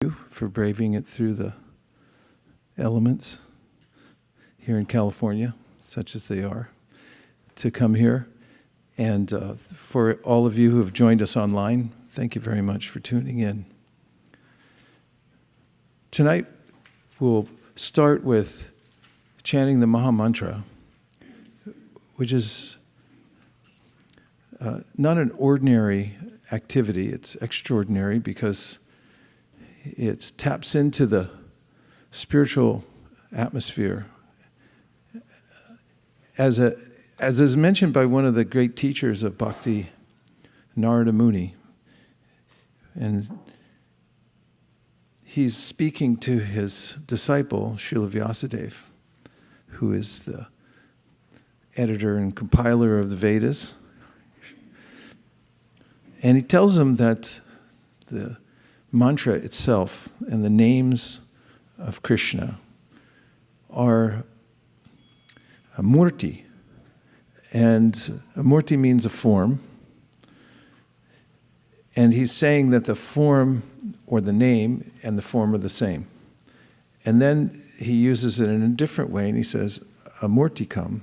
you for braving it through the elements here in California, such as they are, to come here. And for all of you who have joined us online, thank you very much for tuning in. Tonight, we'll start with chanting the Maha Mantra, which is not an ordinary activity. It's extraordinary because it taps into the spiritual atmosphere. As is mentioned by one of the great teachers of Bhakti, Narada Muni, and he's speaking to his disciple, Srila Vyasadeva, who is the editor and compiler of the Vedas. And he tells him that the mantra itself and the names of Krishna are a murti. And a murti means a form. And he's saying that the form or the name and the form are the same. And then he uses it in a different way, and he says, amurtikam.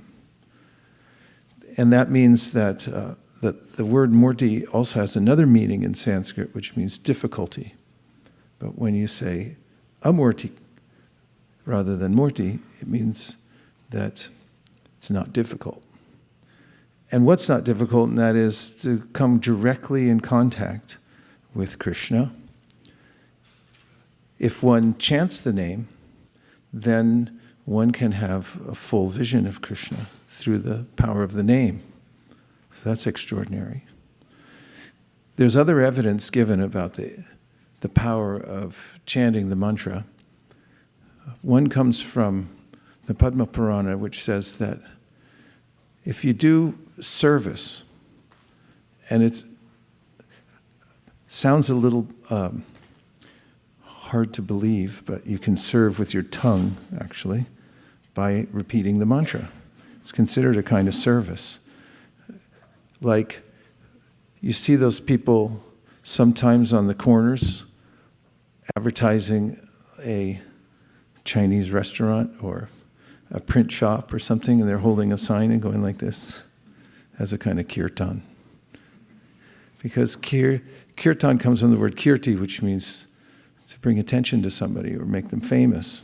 And that means that the word murti also has another meaning in Sanskrit, which means difficulty. But when you say amurti rather than murti, it means that it's not difficult. And what's not difficult, and that is to come directly in contact with Krishna. If one chants the name, then one can have a full vision of Krishna through the power of the name. So that's extraordinary. There's other evidence given about the power of chanting the mantra. One comes from the Padma Purana, which says that if you do service, and it sounds a little hard to believe, but you can serve with your tongue, actually, by repeating the mantra. It's considered a kind of service. Like, you see those people sometimes on the corners advertising a Chinese restaurant or a print shop or something, and they're holding a sign and going like this as a kind of kirtan. Because kirtan comes from the word kirti, which means to bring attention to somebody or make them famous.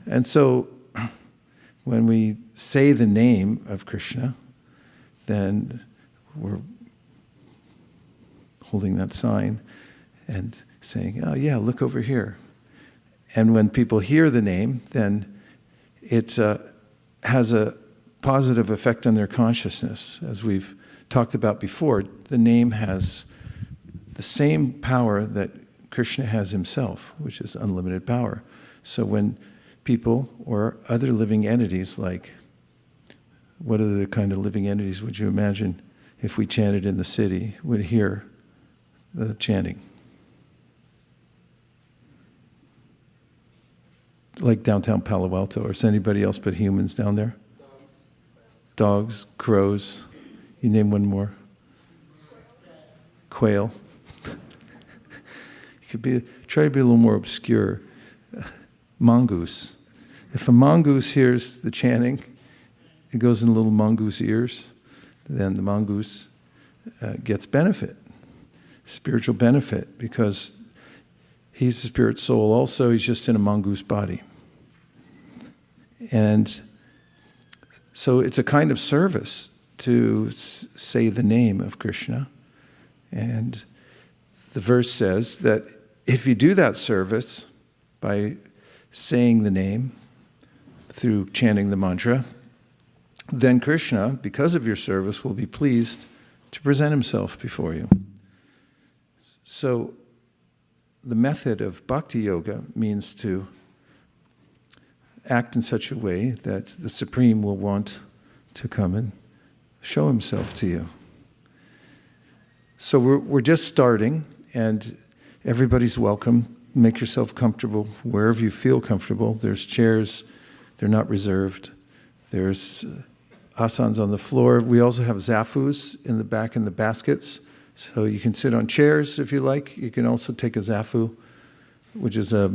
And so when we say the name of Krishna, then we're holding that sign and saying, oh yeah, look over here. And when people hear the name, then it has a positive effect on their consciousness. As we've talked about before, the name has the same power that Krishna has himself, which is unlimited power. So when people or other living entities, like what other kind of living entities would you imagine if we chanted in the city, would hear the chanting? Like downtown Palo Alto, or is anybody else but humans down there? Dogs, crows. You name one more. Quail. You could try to be a little more obscure. Mongoose. If a mongoose hears the chanting, it goes in little mongoose ears, then the mongoose gets benefit, spiritual benefit, because he's a spirit soul also, he's just in a mongoose body. And so it's a kind of service to say the name of Krishna. And the verse says that if you do that service by saying the name through chanting the mantra, then Krishna, because of your service, will be pleased to present himself before you. So the method of bhakti yoga means to act in such a way that the Supreme will want to come and show himself to you. So we're just starting, and everybody's welcome. Make yourself comfortable wherever you feel comfortable. There's chairs, they're not reserved. There's asanas on the floor. We also have zafus in the back in the baskets. So you can sit on chairs if you like. You can also take a zafu which is a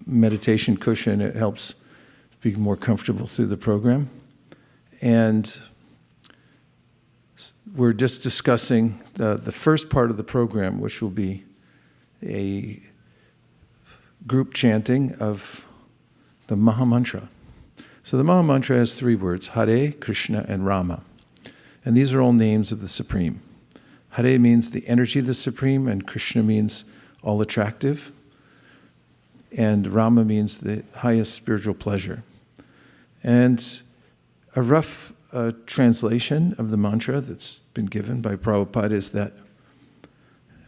meditation cushion. It helps be more comfortable through the program. And we're just discussing the first part of the program, which will be a group chanting of the Maha Mantra. So the Maha Mantra has 3 words, Hare, Krishna, and Rama. And these are all names of the Supreme. Hare means the energy of the Supreme, and Krishna means all attractive, and Rama means the highest spiritual pleasure. And a rough translation of the mantra that's been given by Prabhupada is that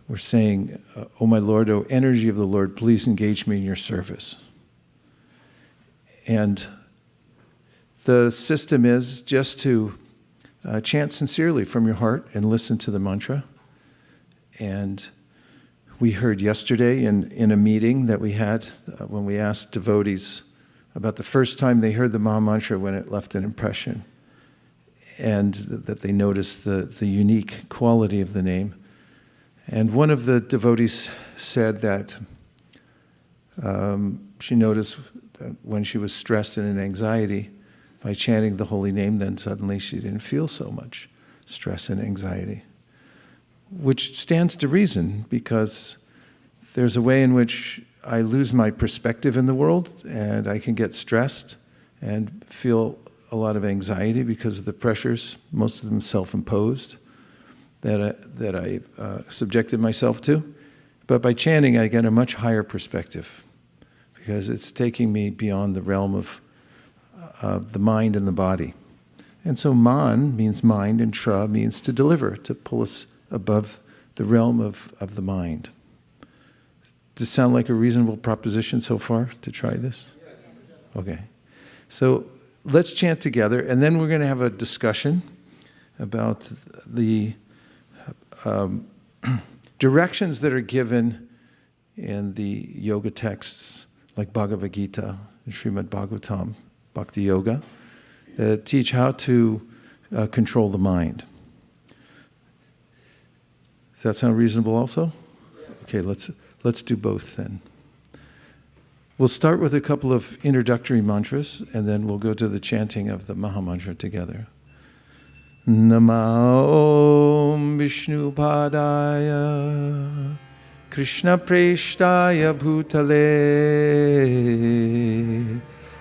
we're saying, "O my Lord, O energy of the Lord, please engage me in your service." And the system is just to chant sincerely from your heart and listen to the mantra. And we heard yesterday in a meeting that we had when we asked devotees about the first time they heard the Maha Mantra, when it left an impression, and that they noticed the unique quality of the name. And one of the devotees said that she noticed that when she was stressed and in anxiety, by chanting the holy name, then suddenly she didn't feel so much stress and anxiety, which stands to reason, because there's a way in which I lose my perspective in the world, and I can get stressed and feel a lot of anxiety because of the pressures, most of them self-imposed, that I subjected myself to. But by chanting, I get a much higher perspective, because it's taking me beyond the realm of the mind and the body. And so man means mind, and tra means to deliver, to pull us above the realm of the mind. Does it sound like a reasonable proposition so far to try this? Yes. Okay. So let's chant together, and then we're going to have a discussion about the directions that are given in the yoga texts like Bhagavad Gita and Srimad Bhagavatam, Bhakti Yoga, that teach how to control the mind. Does that sound reasonable also? Okay, let's do both then. We'll start with a couple of introductory mantras, and then we'll go to the chanting of the Maha Mantra together. Namo Om Vishnu Padaya Krishna Preshtaya Bhutale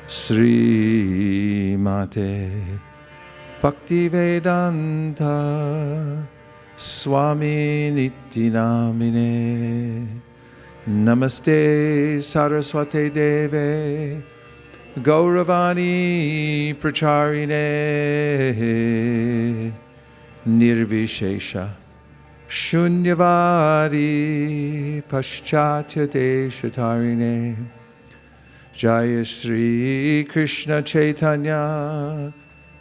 Sri Mate Bhakti Vedanta Swami Niti Namine Namaste Saraswate Deve Gauravani Pracharine Nirvishesha Shunyavadi Paschatya Deshatarine Jaya Shri Krishna Chaitanya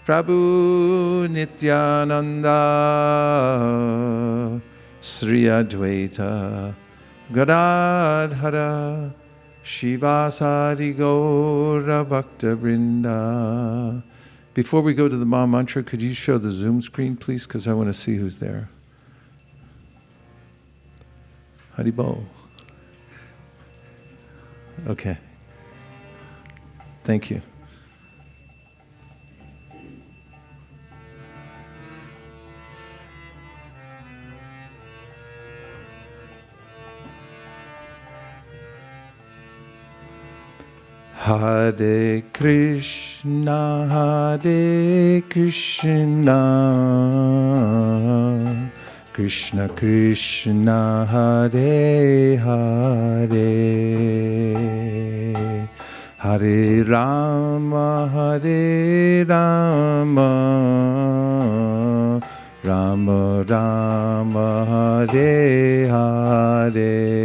Prabhu Nityananda Sri Advaita Gadadhara Shivasadi Gaura Bhakta Vrinda. Before we go to the Maha Mantra, could you show the Zoom screen, please? Because I want to see who's there. Haribol. Okay. Thank you. Hare Krishna, Hare Krishna, Krishna Krishna, Hare Hare, Hare Rama, Hare Rama, Rama Rama, Hare Hare.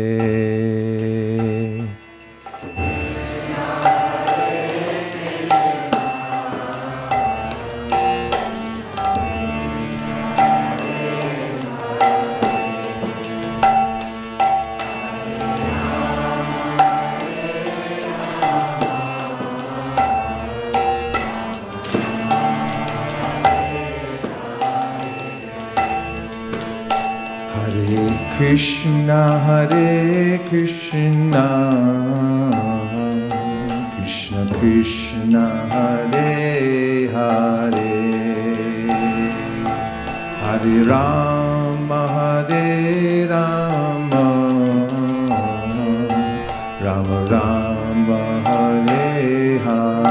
Krishna, Hare Krishna, Krishna Krishna, Hare Hare, Hare Rama, Hare Rama, Rama Rama, Hare Hare.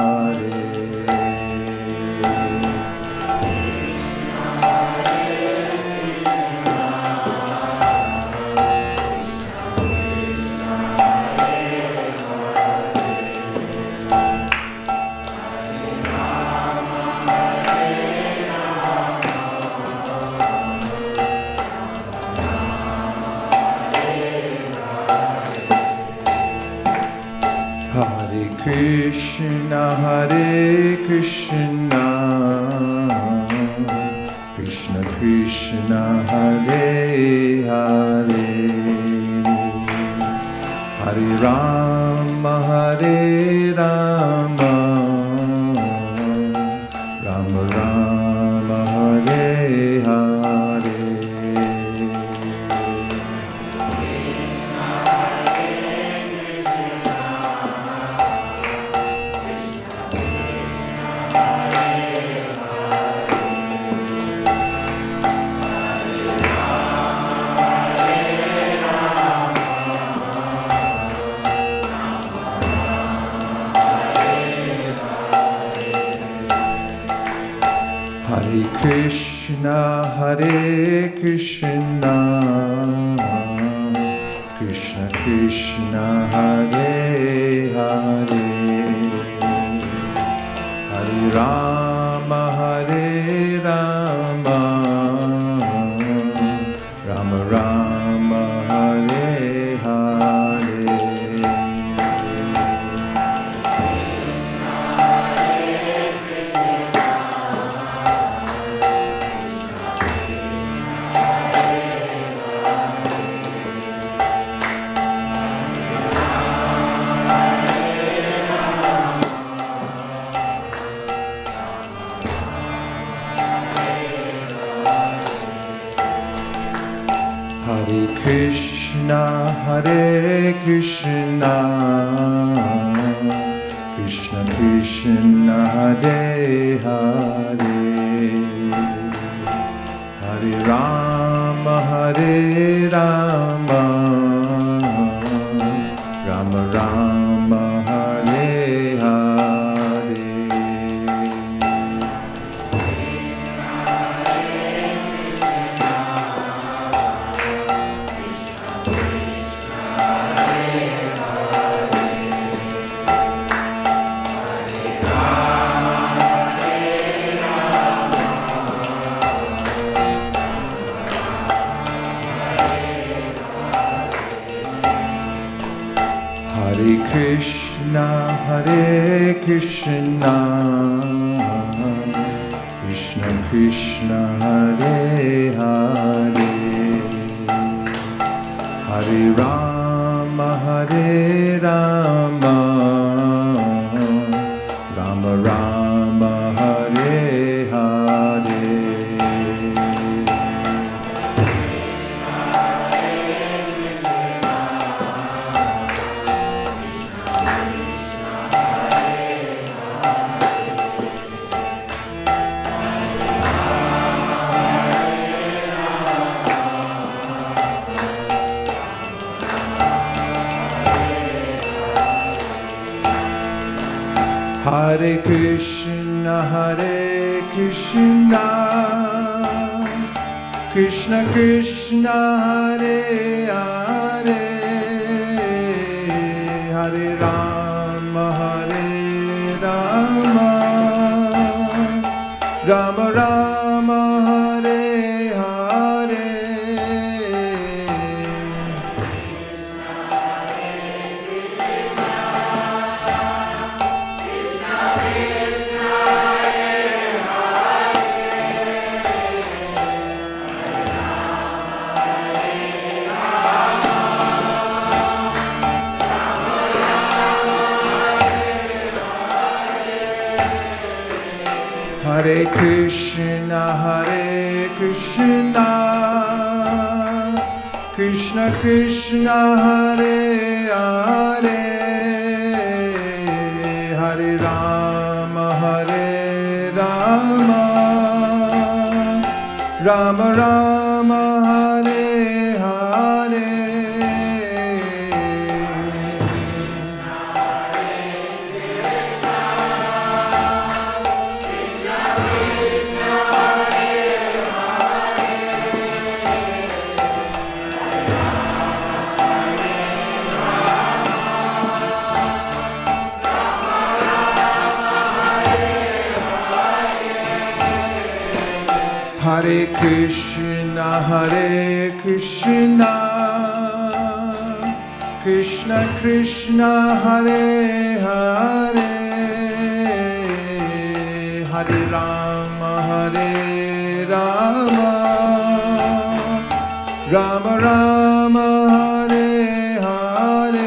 Krishna, Hare Krishna, Krishna Krishna, Hare Hare, Hare Rama, Hare Rama, Rama Rama, Hare Hare. Krishna, Hare Krishna, Krishna Krishna, Hare Hare, Hare Rama, Hare Rama, Rama Rama, Hare Hare. Krishna, Hare Krishna, Krishna Krishna, Hare Hare, Hare Rama, Hare Rama, Rama Rama, Hare Hare. Krishna, Hare Krishna, Krishna Krishna, Hare Hare, Hare Rama, Hare Rama, Rama Rama, Hare Hare. Hare Krishna, Hare Krishna, Krishna Krishna, Hare Hare, Hare Rama, Hare Rama, Rama Rama, Hare Hare. Hare Krishna, Hare Krishna, Krishna Krishna Krishna Hare Hare Hare Rama Hare Rama Rama Rama Hare Hare Hare Krishna, Hare Krishna, Krishna Krishna, Hare Hare, Hare Rama, Hare Rama, Rama Rama, Hare Hare.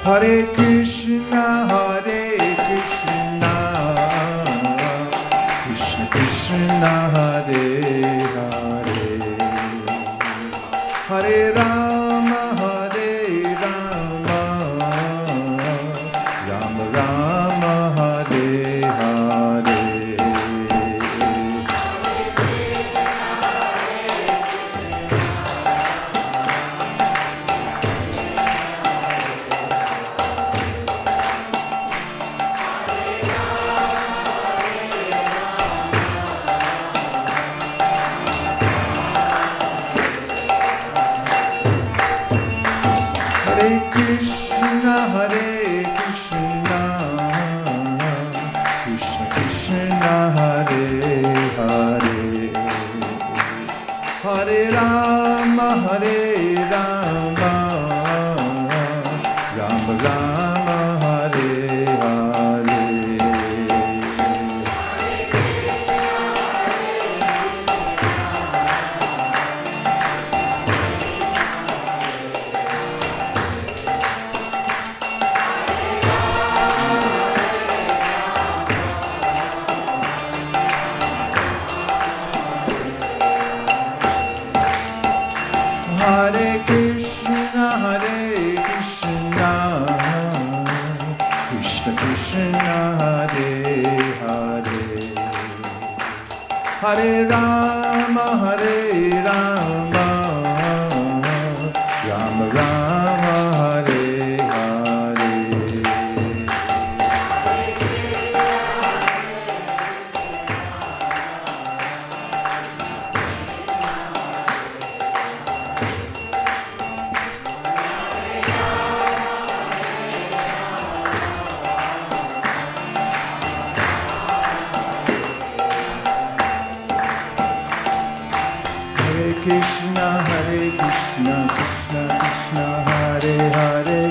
Hare Krishna, Hare Krishna, Krishna Krishna, Hare Hare, Hare Rama, Hare Rama, Rama Rama, Hare Hare. Hare Krishna, Hare Krishna, Krishna Krishna, Hare Hare, Hare Rama, Hare Rama, Rama Rama, Hare Hare. Hare Krishna, Hare Krishna, Krishna Krishna, Hare Hare, Hare Rama, Hare Rama, Rama Rama, Hare Hare. Krishna, Hare Krishna, Krishna Krishna, Hare Hare,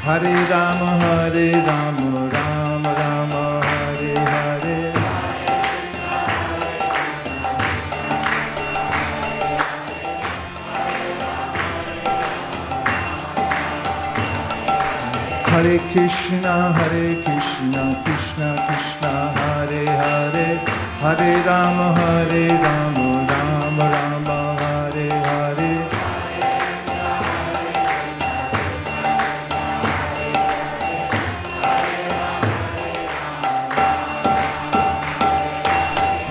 Hare Rama, Hare Rama, Rama Rama, Hare Hare. Hare Krishna, Hare Krishna, Krishna Krishna, Hare Hare, Hare Rama, Hare Rama, Rama Rama, Hare Hare.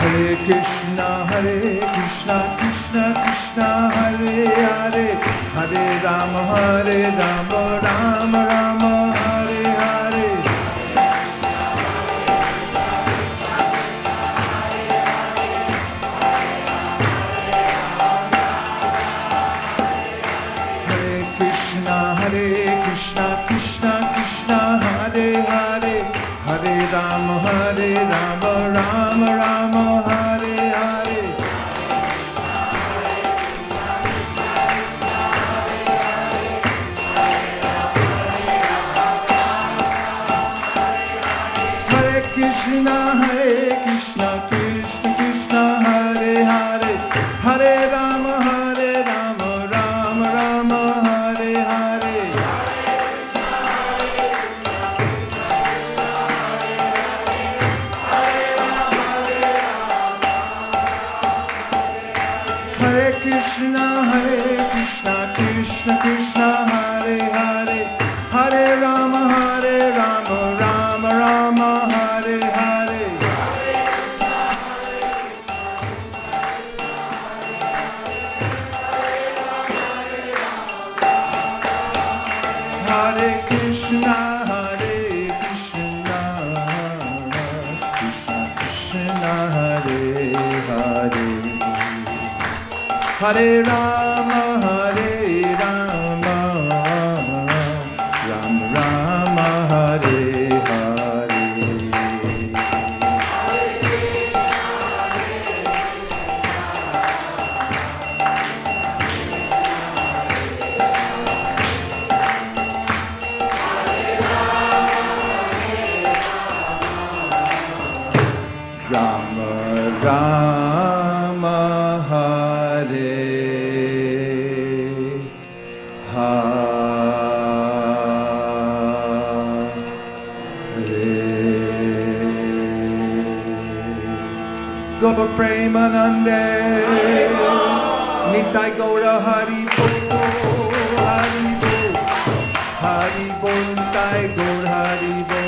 Hare Krishna, Hare Krishna, Krishna Krishna, Hare Hare, Hare Rama, Hare Rama, Rama Rama, Hare Hare. Hare Krishna, Hare Krishna, Krishna Krishna, Hare Hare, Hare Rama, Hare Rama, Rama Rama, Hare Hare. Krishna, Krishna Krishna, Hare Hare, Hare Rama, Rama Rama, Hare Hare. Hare Krishna, Krishna Krishna, Hare Hare, Hare Rama, Rama Rama, Hare Hare. Rama Rama, Hare Gopa Premanande, Nitai Gaura Hari Bo, Hari Bo, Hari Bo, Nitai Gaur Hari Bo.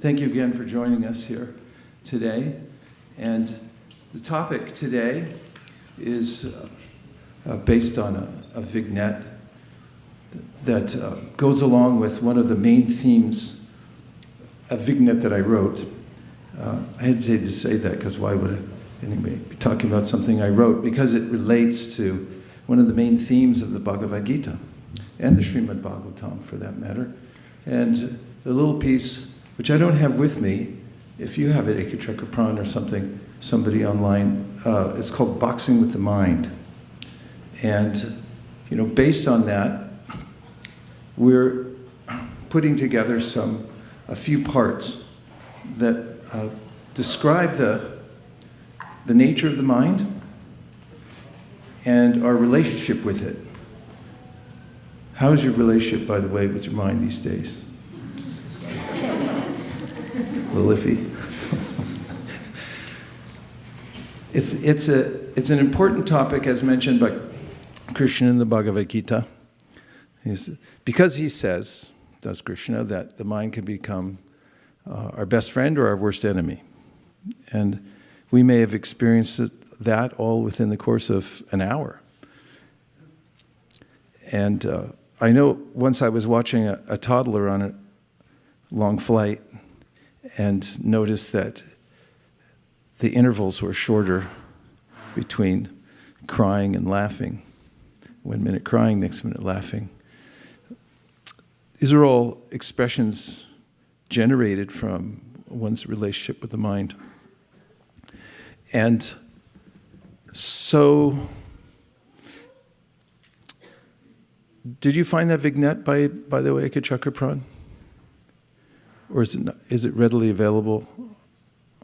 Thank you again for joining us here today. And the topic today is based on a vignette that goes along with one of the main themes, a vignette that I wrote. I hesitate to say that because why would I anyway be talking about something I wrote? Because it relates to one of the main themes of the Bhagavad Gita and the Srimad Bhagavatam for that matter. And the little piece, which I don't have with me, if you have it, Ekachakra or something, somebody online, it's called Boxing with the Mind. And, based on that, we're putting together a few parts that describe the nature of the mind and our relationship with it. How's your relationship, by the way, with your mind these days? A little iffy. It's an important topic, as mentioned by Krishna in the Bhagavad Gita. Because he says, does Krishna, that the mind can become our best friend or our worst enemy. And we may have experienced that all within the course of an hour. And I know once I was watching a toddler on a long flight and noticed that the intervals were shorter between crying and laughing. 1 minute crying, next minute laughing. These are all expressions generated from one's relationship with the mind. And so, did you find that vignette, by the way, Ekachakra? Or is it readily available?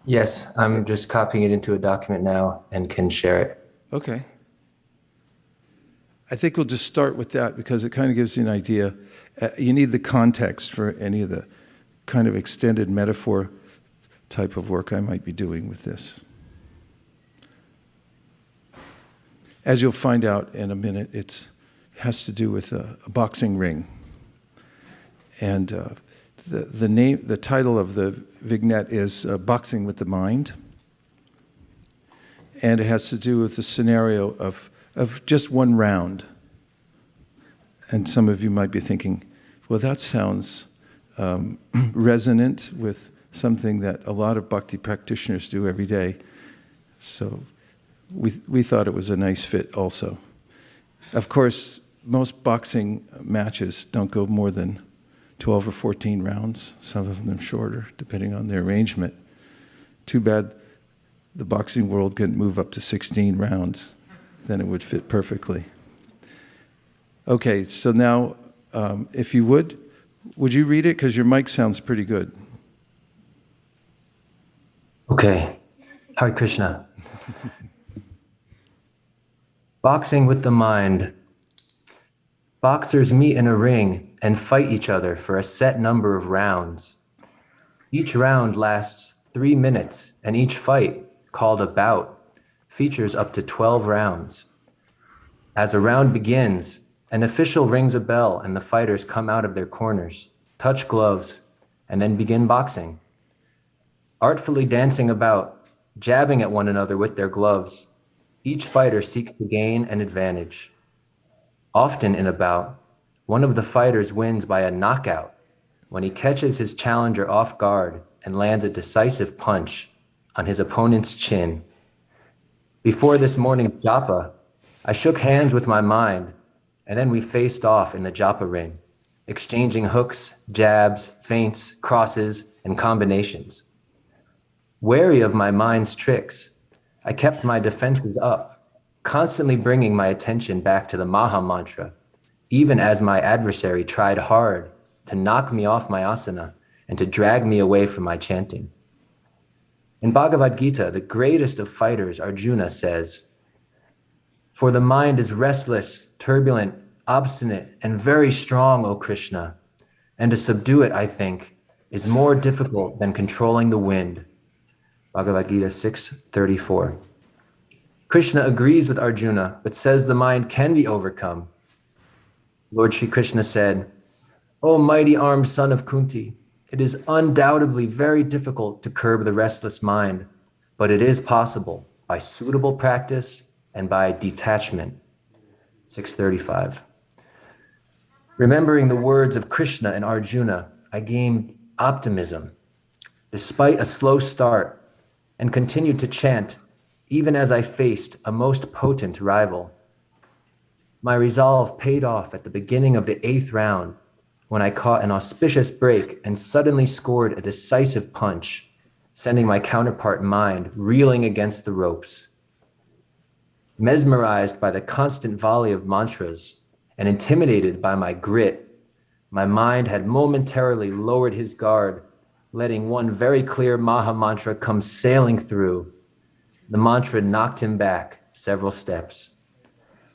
Yes, I'm just copying it into a document now and can share it. Okay. I think we'll just start with that because it kind of gives you an idea. You need the context for any of the kind of extended metaphor type of work I might be doing with this. As you'll find out in a minute, it has to do with a boxing ring. And the title of the vignette is Boxing with the Mind. And it has to do with the scenario of just one round. And some of you might be thinking, well, that sounds resonant with something that a lot of bhakti practitioners do every day. So we thought it was a nice fit also. Of course, most boxing matches don't go more than 12 or 14 rounds, some of them shorter, depending on the arrangement. Too bad the boxing world couldn't move up to 16 rounds. Then it would fit perfectly. Okay, so now, if you would you read it? Because your mic sounds pretty good. Okay. Hare Krishna. Boxing with the mind. Boxers meet in a ring and fight each other for a set number of rounds. Each round lasts 3 minutes, and each fight, called a bout, features up to 12 rounds. As a round begins, an official rings a bell and the fighters come out of their corners, touch gloves, and then begin boxing. Artfully dancing about, jabbing at one another with their gloves, each fighter seeks to gain an advantage. Often in a bout, one of the fighters wins by a knockout when he catches his challenger off guard and lands a decisive punch on his opponent's chin. Before this morning's japa, I shook hands with my mind, and then we faced off in the japa ring, exchanging hooks, jabs, feints, crosses, and combinations. Wary of my mind's tricks, I kept my defenses up, constantly bringing my attention back to the Maha Mantra, even as my adversary tried hard to knock me off my asana and to drag me away from my chanting. In Bhagavad Gita, the greatest of fighters, Arjuna, says, "For the mind is restless, turbulent, obstinate, and very strong, O Krishna, and to subdue it, I think, is more difficult than controlling the wind." Bhagavad Gita 6:34. Krishna agrees with Arjuna, but says the mind can be overcome. Lord Shri Krishna said, "O mighty armed son of Kunti, it is undoubtedly very difficult to curb the restless mind, but it is possible by suitable practice and by detachment." 635. Remembering the words of Krishna and Arjuna, I gained optimism, despite a slow start, and continued to chant, even as I faced a most potent rival. My resolve paid off at the beginning of the 8th round, when I caught an auspicious break and suddenly scored a decisive punch, sending my counterpart mind reeling against the ropes. Mesmerized by the constant volley of mantras and intimidated by my grit, my mind had momentarily lowered his guard, letting one very clear Maha Mantra come sailing through. The mantra knocked him back several steps.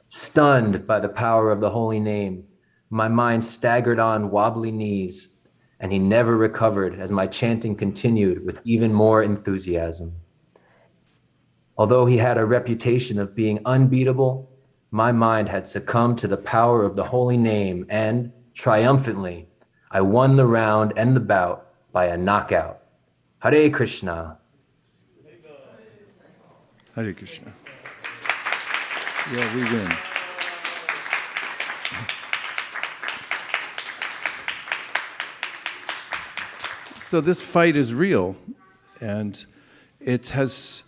Stunned by the power of the holy name, my mind staggered on wobbly knees, and he never recovered as my chanting continued with even more enthusiasm. Although he had a reputation of being unbeatable, my mind had succumbed to the power of the holy name, and, triumphantly, I won the round and the bout by a knockout. Hare Krishna. Hare Krishna. Yeah, we win. So this fight is real, and it has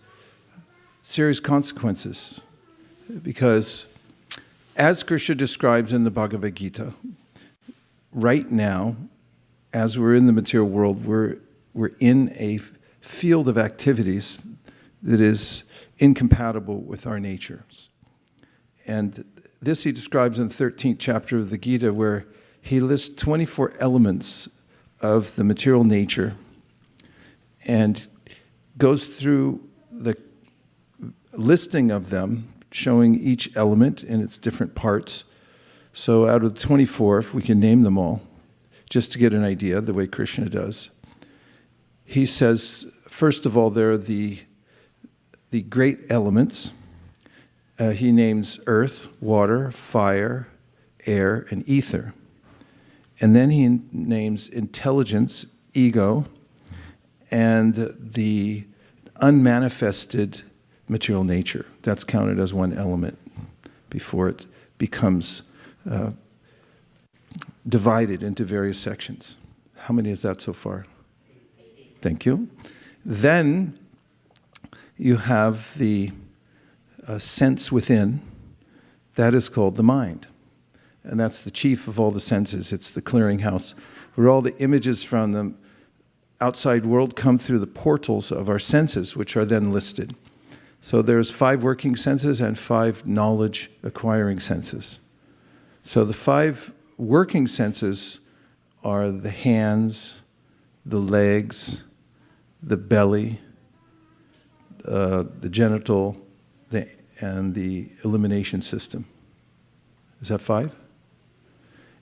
serious consequences, because as Krishna describes in the Bhagavad Gita, right now, as we're in the material world, we're in a field of activities that is incompatible with our natures. And this he describes in the 13th chapter of the Gita, where he lists 24 elements of the material nature and goes through the listing of them, showing each element in its different parts. So out of the 24, if we can name them all, just to get an idea, the way Krishna does, he says, first of all, there are the great elements. He names earth, water, fire, air, and ether. And then he names intelligence, ego, and the unmanifested material nature. That's counted as one element before it becomes divided into various sections. How many is that so far? Thank you. Then you have the sense within. That is called the mind. And that's the chief of all the senses. It's the clearinghouse, where all the images from the outside world come through the portals of our senses, which are then listed. So there's 5 working senses and 5 knowledge acquiring senses. So the 5 working senses are the hands, the legs, the belly, the genital, and the elimination system. Is that 5?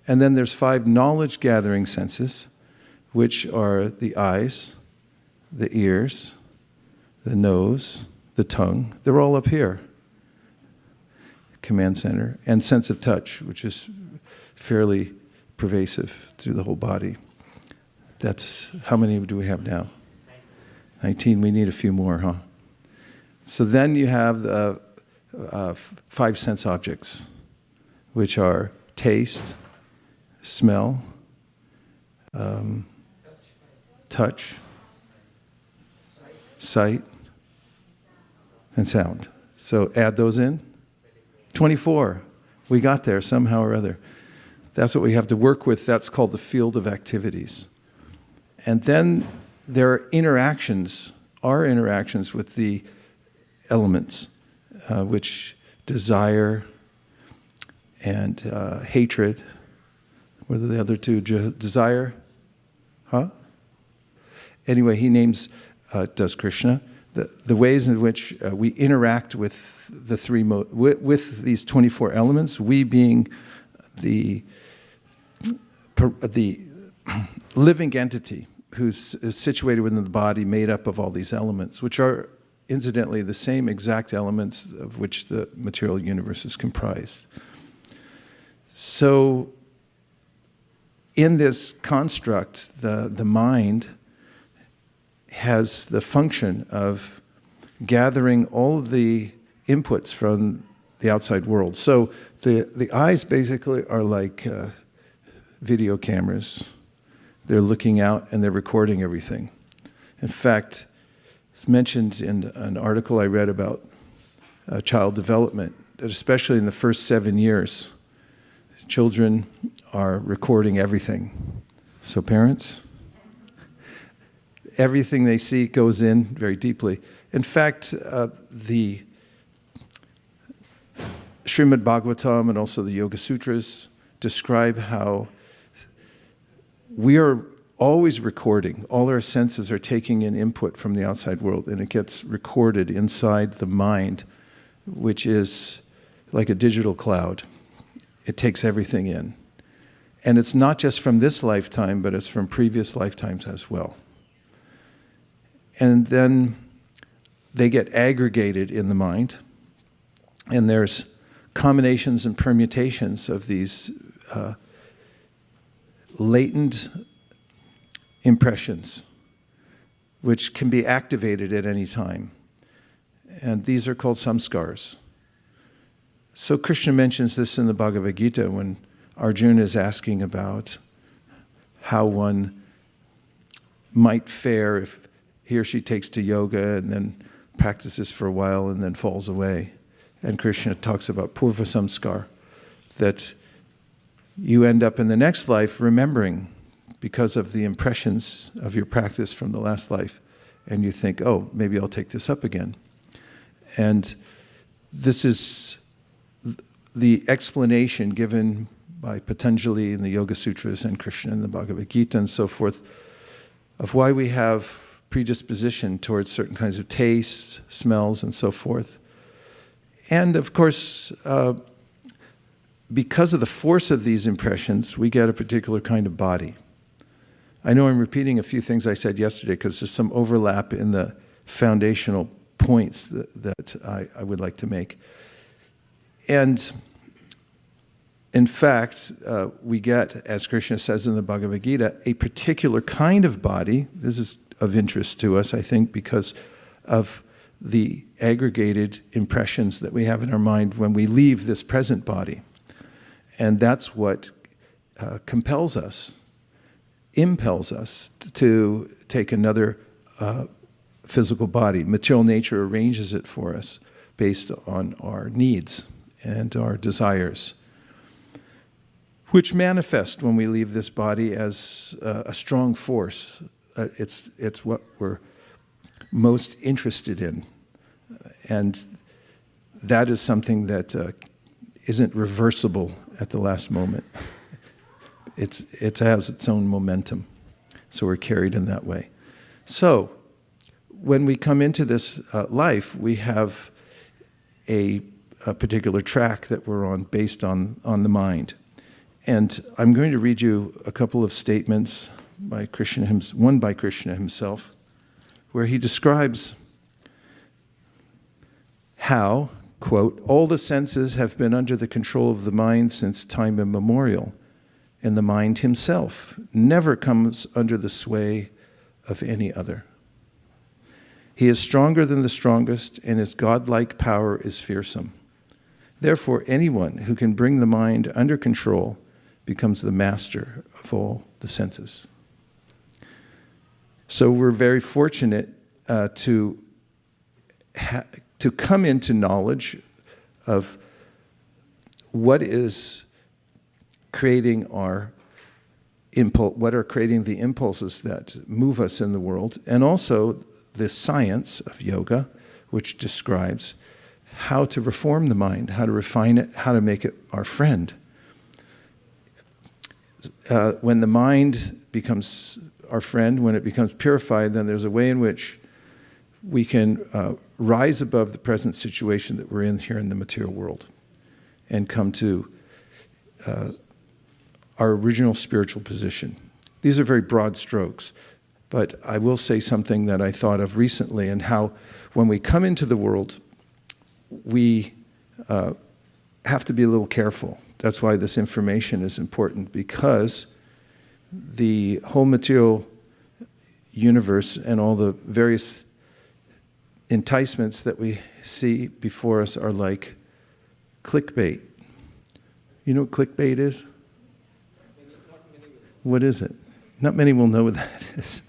And then there's 5 knowledge-gathering senses, which are the eyes, the ears, the nose, the tongue. They're all up here. Command center. And sense of touch, which is fairly pervasive through the whole body. That's, how many do we have now? 19. We need a few more, huh? So then you have the 5 sense objects, which are taste, smell, touch, sight, and sound. So add those in. 24. We got there somehow or other. That's what we have to work with. That's called the field of activities. And then there are interactions, our interactions with the elements, which desire and hatred. What are the other two? Desire? Huh? Anyway, he names, does Krishna, the ways in which we interact with the three, with these 24 elements, we being the living entity who's is situated within the body, made up of all these elements, which are incidentally the same exact elements of which the material universe is comprised. So in this construct, the mind has the function of gathering all of the inputs from the outside world. So the eyes basically are like video cameras. They're looking out and they're recording everything. In fact, it's mentioned in an article I read about child development, that especially in the first 7 years, children are recording everything. So parents, everything they see goes in very deeply. In fact, the Srimad Bhagavatam and also the Yoga Sutras describe how we are always recording. All our senses are taking in input from the outside world, and it gets recorded inside the mind, which is like a digital cloud. It takes everything in. And it's not just from this lifetime, but it's from previous lifetimes as well. And then they get aggregated in the mind, and there's combinations and permutations of these latent impressions, which can be activated at any time. And these are called samskars. So Krishna mentions this in the Bhagavad Gita when Arjuna is asking about how one might fare if he or she takes to yoga and then practices for a while and then falls away. And Krishna talks about purva samskar, that you end up in the next life remembering because of the impressions of your practice from the last life. And you think, oh, maybe I'll take this up again. And this is the explanation given by Patanjali in the Yoga Sutras and Krishna in the Bhagavad Gita and so forth of why we have predisposition towards certain kinds of tastes, smells, and so forth. And of course, because of the force of these impressions, we get a particular kind of body. I know I'm repeating a few things I said yesterday because there's some overlap in the foundational points that I would like to make. And in fact, we get, as Krishna says in the Bhagavad Gita, a particular kind of body. This is of interest to us, I think, because of the aggregated impressions that we have in our mind when we leave this present body. And that's what compels us, impels us to take another physical body. Material nature arranges it for us based on our needs and our desires, which manifest when we leave this body as a strong force. It's what we're most interested in. And that is something that isn't reversible at the last moment. It has its own momentum. So we're carried in that way. So when we come into this life, we have a particular track that we're on based on the mind. And I'm going to read you a couple of statements by Krishna, one by Krishna himself, where he describes how, quote, all the senses have been under the control of the mind since time immemorial, and the mind himself never comes under the sway of any other. He is stronger than the strongest, and his godlike power is fearsome. Therefore, anyone who can bring the mind under control becomes the master of all the senses. So we're very fortunate to come into knowledge of what is creating our impulse, what are creating the impulses that move us in the world, and also the science of yoga, which describes how to reform the mind, how to refine it, how to make it our friend. When the mind becomes our friend, when it becomes purified, then there's a way in which we can rise above the present situation that we're in here in the material world and come to our original spiritual position. These are very broad strokes, but I will say something that I thought of recently, and how when we come into the world, we have to be a little careful. That's why this information is important, because the whole material universe and all the various enticements that we see before us are like clickbait. You know what clickbait is? What is it? Not many will know what that is.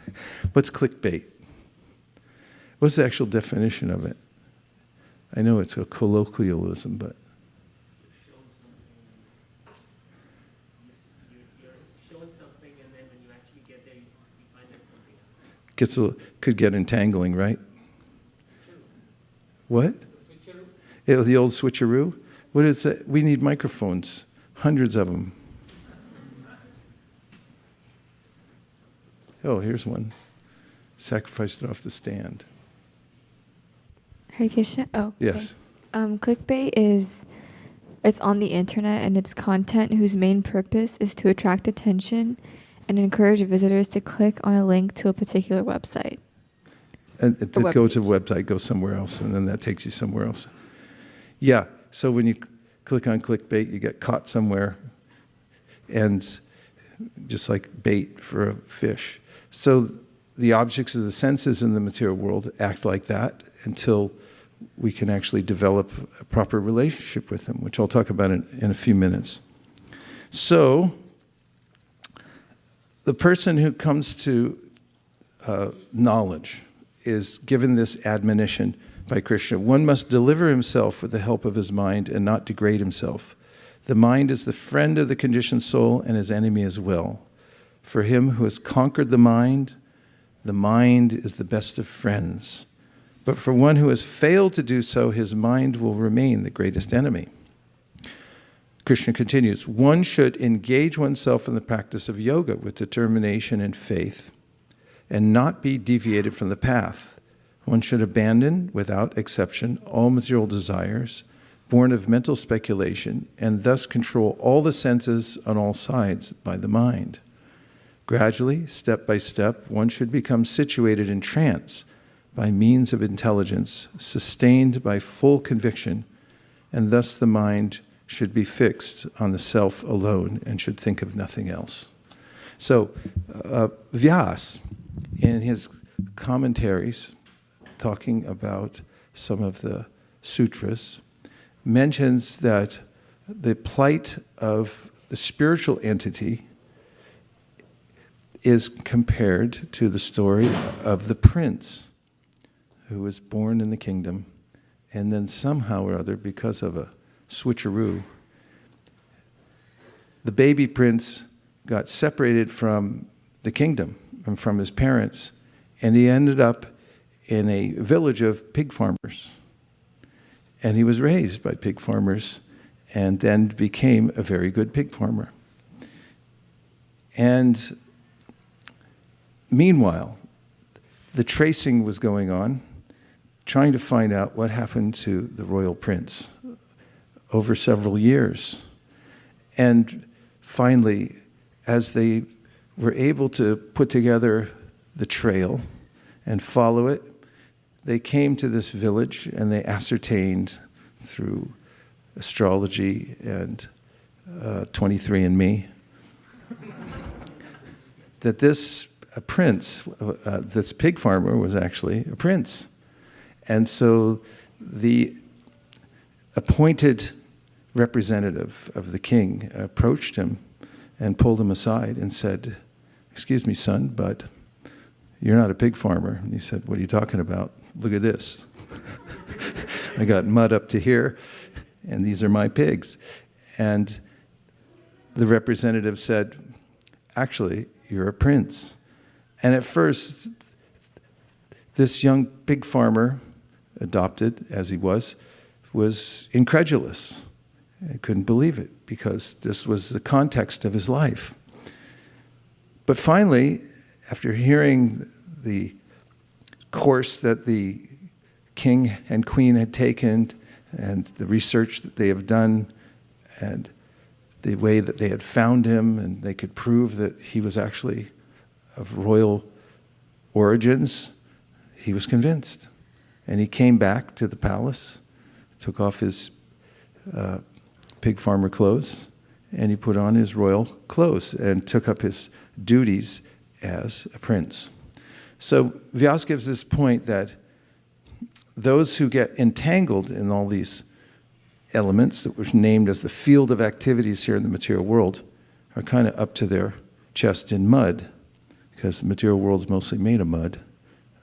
What's clickbait? What's the actual definition of it? I know it's a colloquialism, but showing something, and then when you actually get there, you find that something could get entangling, right? Switcheroo. What? The switcheroo. It was the old switcheroo. What is that? We need microphones, hundreds of them. Oh, here's one. Sacrificed it off the stand. Hare Krishna. Oh, okay. Yes. Clickbait it's on the internet, and it's content whose main purpose is to attract attention and encourage visitors to click on a link to a particular website. And to web go to a page. website, go somewhere else, and then that takes you somewhere else. Yeah, so when you click on clickbait, you get caught somewhere, and just like bait for a fish. So the objects of the senses in the material world act like that until we can actually develop a proper relationship with them, which I'll talk about in a few minutes. So the person who comes to knowledge is given this admonition by Krishna. One must deliver himself with the help of his mind and not degrade himself. The mind is the friend of the conditioned soul and his enemy as well. For him who has conquered the mind is the best of friends. But for one who has failed to do so, his mind will remain the greatest enemy. Krishna continues, one should engage oneself in the practice of yoga with determination and faith, and not be deviated from the path. One should abandon, without exception, all material desires, born of mental speculation, and thus control all the senses on all sides by the mind. Gradually, step by step, one should become situated in trance by means of intelligence, sustained by full conviction, and thus the mind should be fixed on the self alone and should think of nothing else. So, Vyas, in his commentaries, talking about some of the sutras, mentions that the plight of the spiritual entity is compared to the story of the prince who was born in the kingdom, and then somehow or other, because of a switcheroo, the baby prince got separated from the kingdom and from his parents, and he ended up in a village of pig farmers. And he was raised by pig farmers and then became a very good pig farmer. And meanwhile, the tracing was going on, trying to find out what happened to the royal prince. over several years. And finally, as they were able to put together the trail and follow it, they came to this village and they ascertained through astrology and 23andMe that this prince, this pig farmer, was actually a prince. And so the appointed representative of the king approached him and pulled him aside and said, "Excuse me, son, but you're not a pig farmer." And he said, "What are you talking about? Look at this. I got mud up to here, and these are my pigs." And the representative said, "Actually, you're a prince." And at first, this young pig farmer, adopted as he was incredulous. He couldn't believe it because this was the context of his life. But finally, after hearing the course that the king and queen had taken and the research that they have done and the way that they had found him and they could prove that he was actually of royal origins, he was convinced. And he came back to the palace, took off his pig farmer clothes, and he put on his royal clothes and took up his duties as a prince. So Vyas gives this point that those who get entangled in all these elements that were named as the field of activities here in the material world are kind of up to their chest in mud, because the material world is mostly made of mud,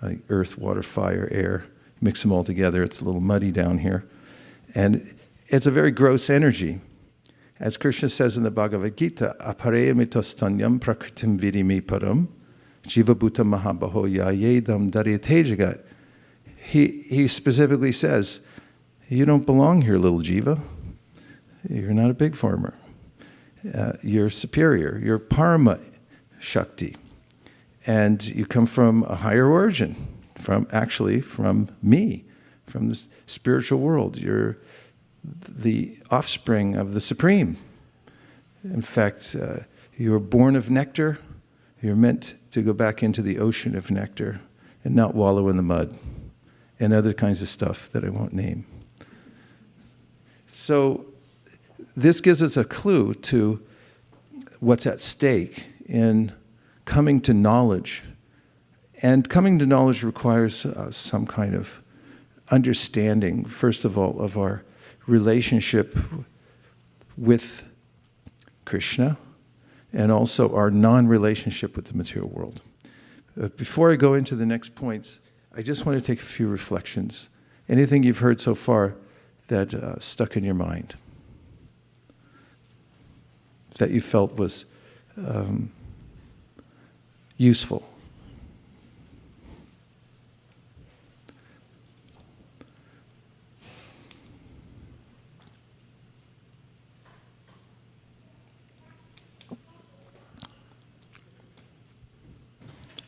like earth, water, fire, air. Mix them all together, it's a little muddy down here. And it's a very gross energy. As Krishna says in the Bhagavad Gita, apareyamitostanyam prakritim vidimi param jiva bhuta mahabaho yayedam daryate jagat. He specifically says, you don't belong here, little jiva. You're not a pig farmer. You're superior. You're parama shakti. And you come from a higher origin, from me, from the spiritual world. You're the offspring of the Supreme. In fact, you were born of nectar. You're meant to go back into the ocean of nectar and not wallow in the mud and other kinds of stuff that I won't name. So this gives us a clue to what's at stake in coming to knowledge. And coming to knowledge requires some kind of understanding, first of all, of our relationship with Krishna and also our non-relationship with the material world. Before I go into the next points, I just want to take a few reflections. Anything you've heard so far that stuck in your mind, that you felt was useful?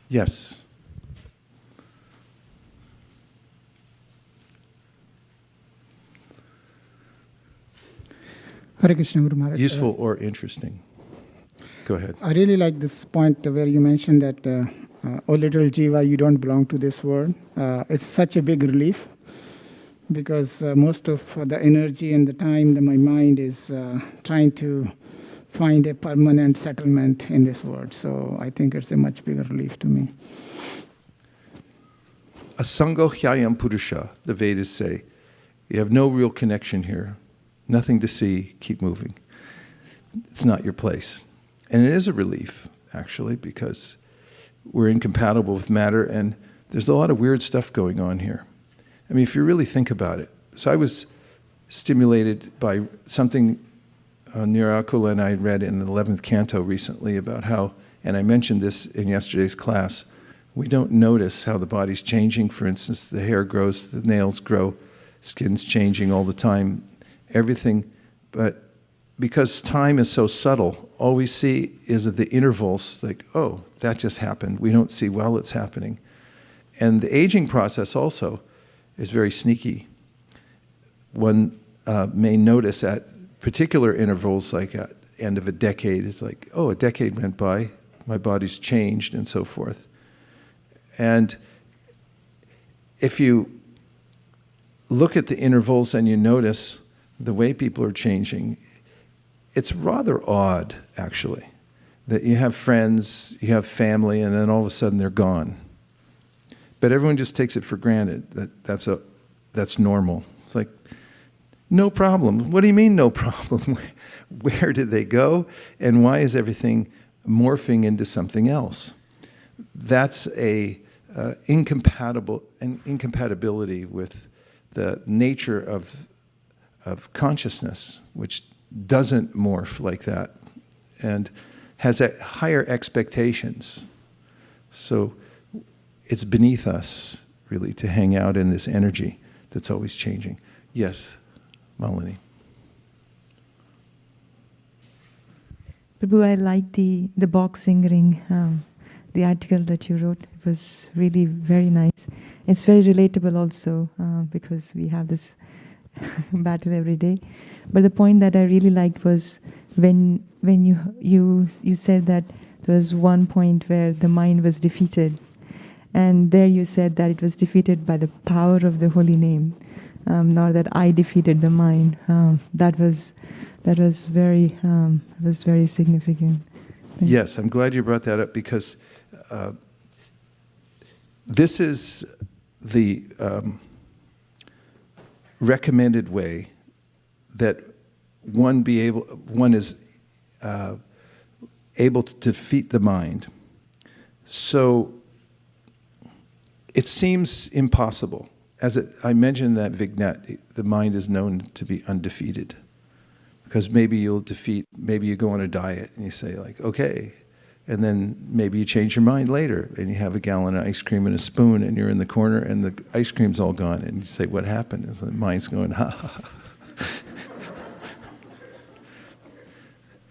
Yes. Hare Krishna, Guru Maharaj. Useful or interesting? Go ahead. I really like this point where you mentioned that, oh little jiva, you don't belong to this world. It's such a big relief because most of the energy and the time that my mind is trying to find a permanent settlement in this world. So I think it's a much bigger relief to me. Asango hyayam purusha, the Vedas say, you have no real connection here, nothing to see, keep moving. It's not your place. And it is a relief, actually, because we're incompatible with matter and there's a lot of weird stuff going on here. I mean, if you really think about it. So I was stimulated by something Nirakula and I read in the 11th canto recently about how, and I mentioned this in yesterday's class, we don't notice how the body's changing. For instance, the hair grows, the nails grow, skin's changing all the time, everything. But because time is so subtle, all we see is at the intervals, like, oh, that just happened. We don't see while it's happening. And the aging process also is very sneaky. One may notice at particular intervals, like at the end of a decade, it's like, oh, a decade went by, my body's changed, and so forth. And if you look at the intervals and you notice the way people are changing, it's rather odd, actually, that you have friends, you have family, and then all of a sudden they're gone. But everyone just takes it for granted that that's normal. It's like, no problem. What do you mean, no problem? Where did they go? And why is everything morphing into something else? That's an incompatibility with the nature of consciousness, which doesn't morph like that and has higher expectations. So it's beneath us, really, to hang out in this energy that's always changing. Yes, Malini. Prabhu, I like the boxing ring, the article that you wrote. It was really very nice. It's very relatable also because we have this battle every day. But the point that I really liked was when you said that there was one point where the mind was defeated, and there you said that it was defeated by the power of the holy name, not that I defeated the mind. That was very significant. Yes, I'm glad you brought that up because this is the recommended way that one is able to defeat the mind. So it seems impossible. I mentioned that vignette, the mind is known to be undefeated. Because maybe you go on a diet and you say like, okay, and then maybe you change your mind later and you have a gallon of ice cream and a spoon and you're in the corner and the ice cream's all gone and you say, what happened? And so the mind's going, ha ha ha.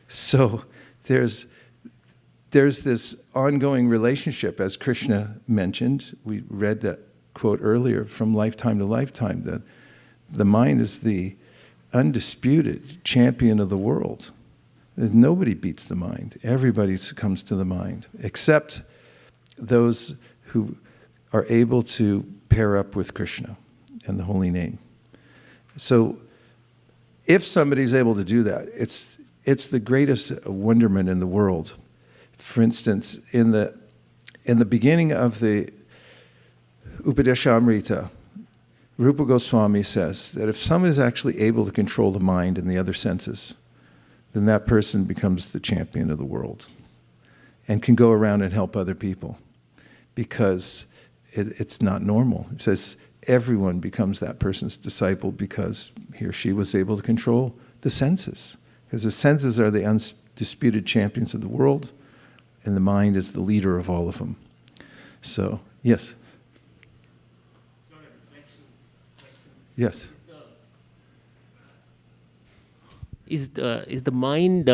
So there's this ongoing relationship, as Krishna mentioned. We read that quote earlier, from lifetime to lifetime, that the mind is the undisputed champion of the world. Nobody beats the mind. Everybody succumbs to the mind, except those who are able to pair up with Krishna and the holy name. So if somebody's able to do that, it's the greatest wonderment in the world. For instance, in the beginning of the Upadeshamrita, Rupa Goswami says that if someone is actually able to control the mind and the other senses, then that person becomes the champion of the world and can go around and help other people because it's not normal. It says everyone becomes that person's disciple because he or she was able to control the senses. Because the senses are the undisputed champions of the world, and the mind is the leader of all of them. So, yes? It's not a reflections question. Yes. Is the mind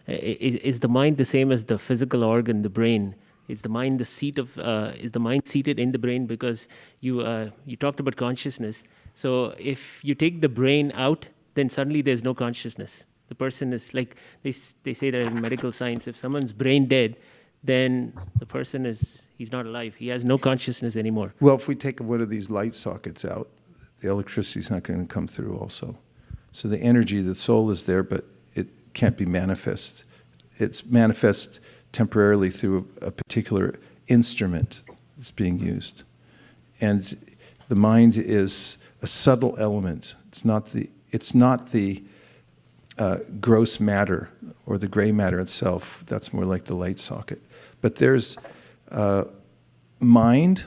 is the mind the same as the physical organ, the brain? Is the mind is the mind seated in the brain? Because you talked about consciousness. So if you take the brain out, then suddenly there's no consciousness. The person is like, they say that in medical science, if someone's brain dead, then the person he's not alive. He has no consciousness anymore. Well, if we take one of these light sockets out, the electricity's not going to come through also. So the energy, the soul is there, but it can't be manifest. It's manifest temporarily through a particular instrument that's being used. And the mind is a subtle element. It's not the gross matter or the gray matter itself. That's more like the light socket. But there's mind,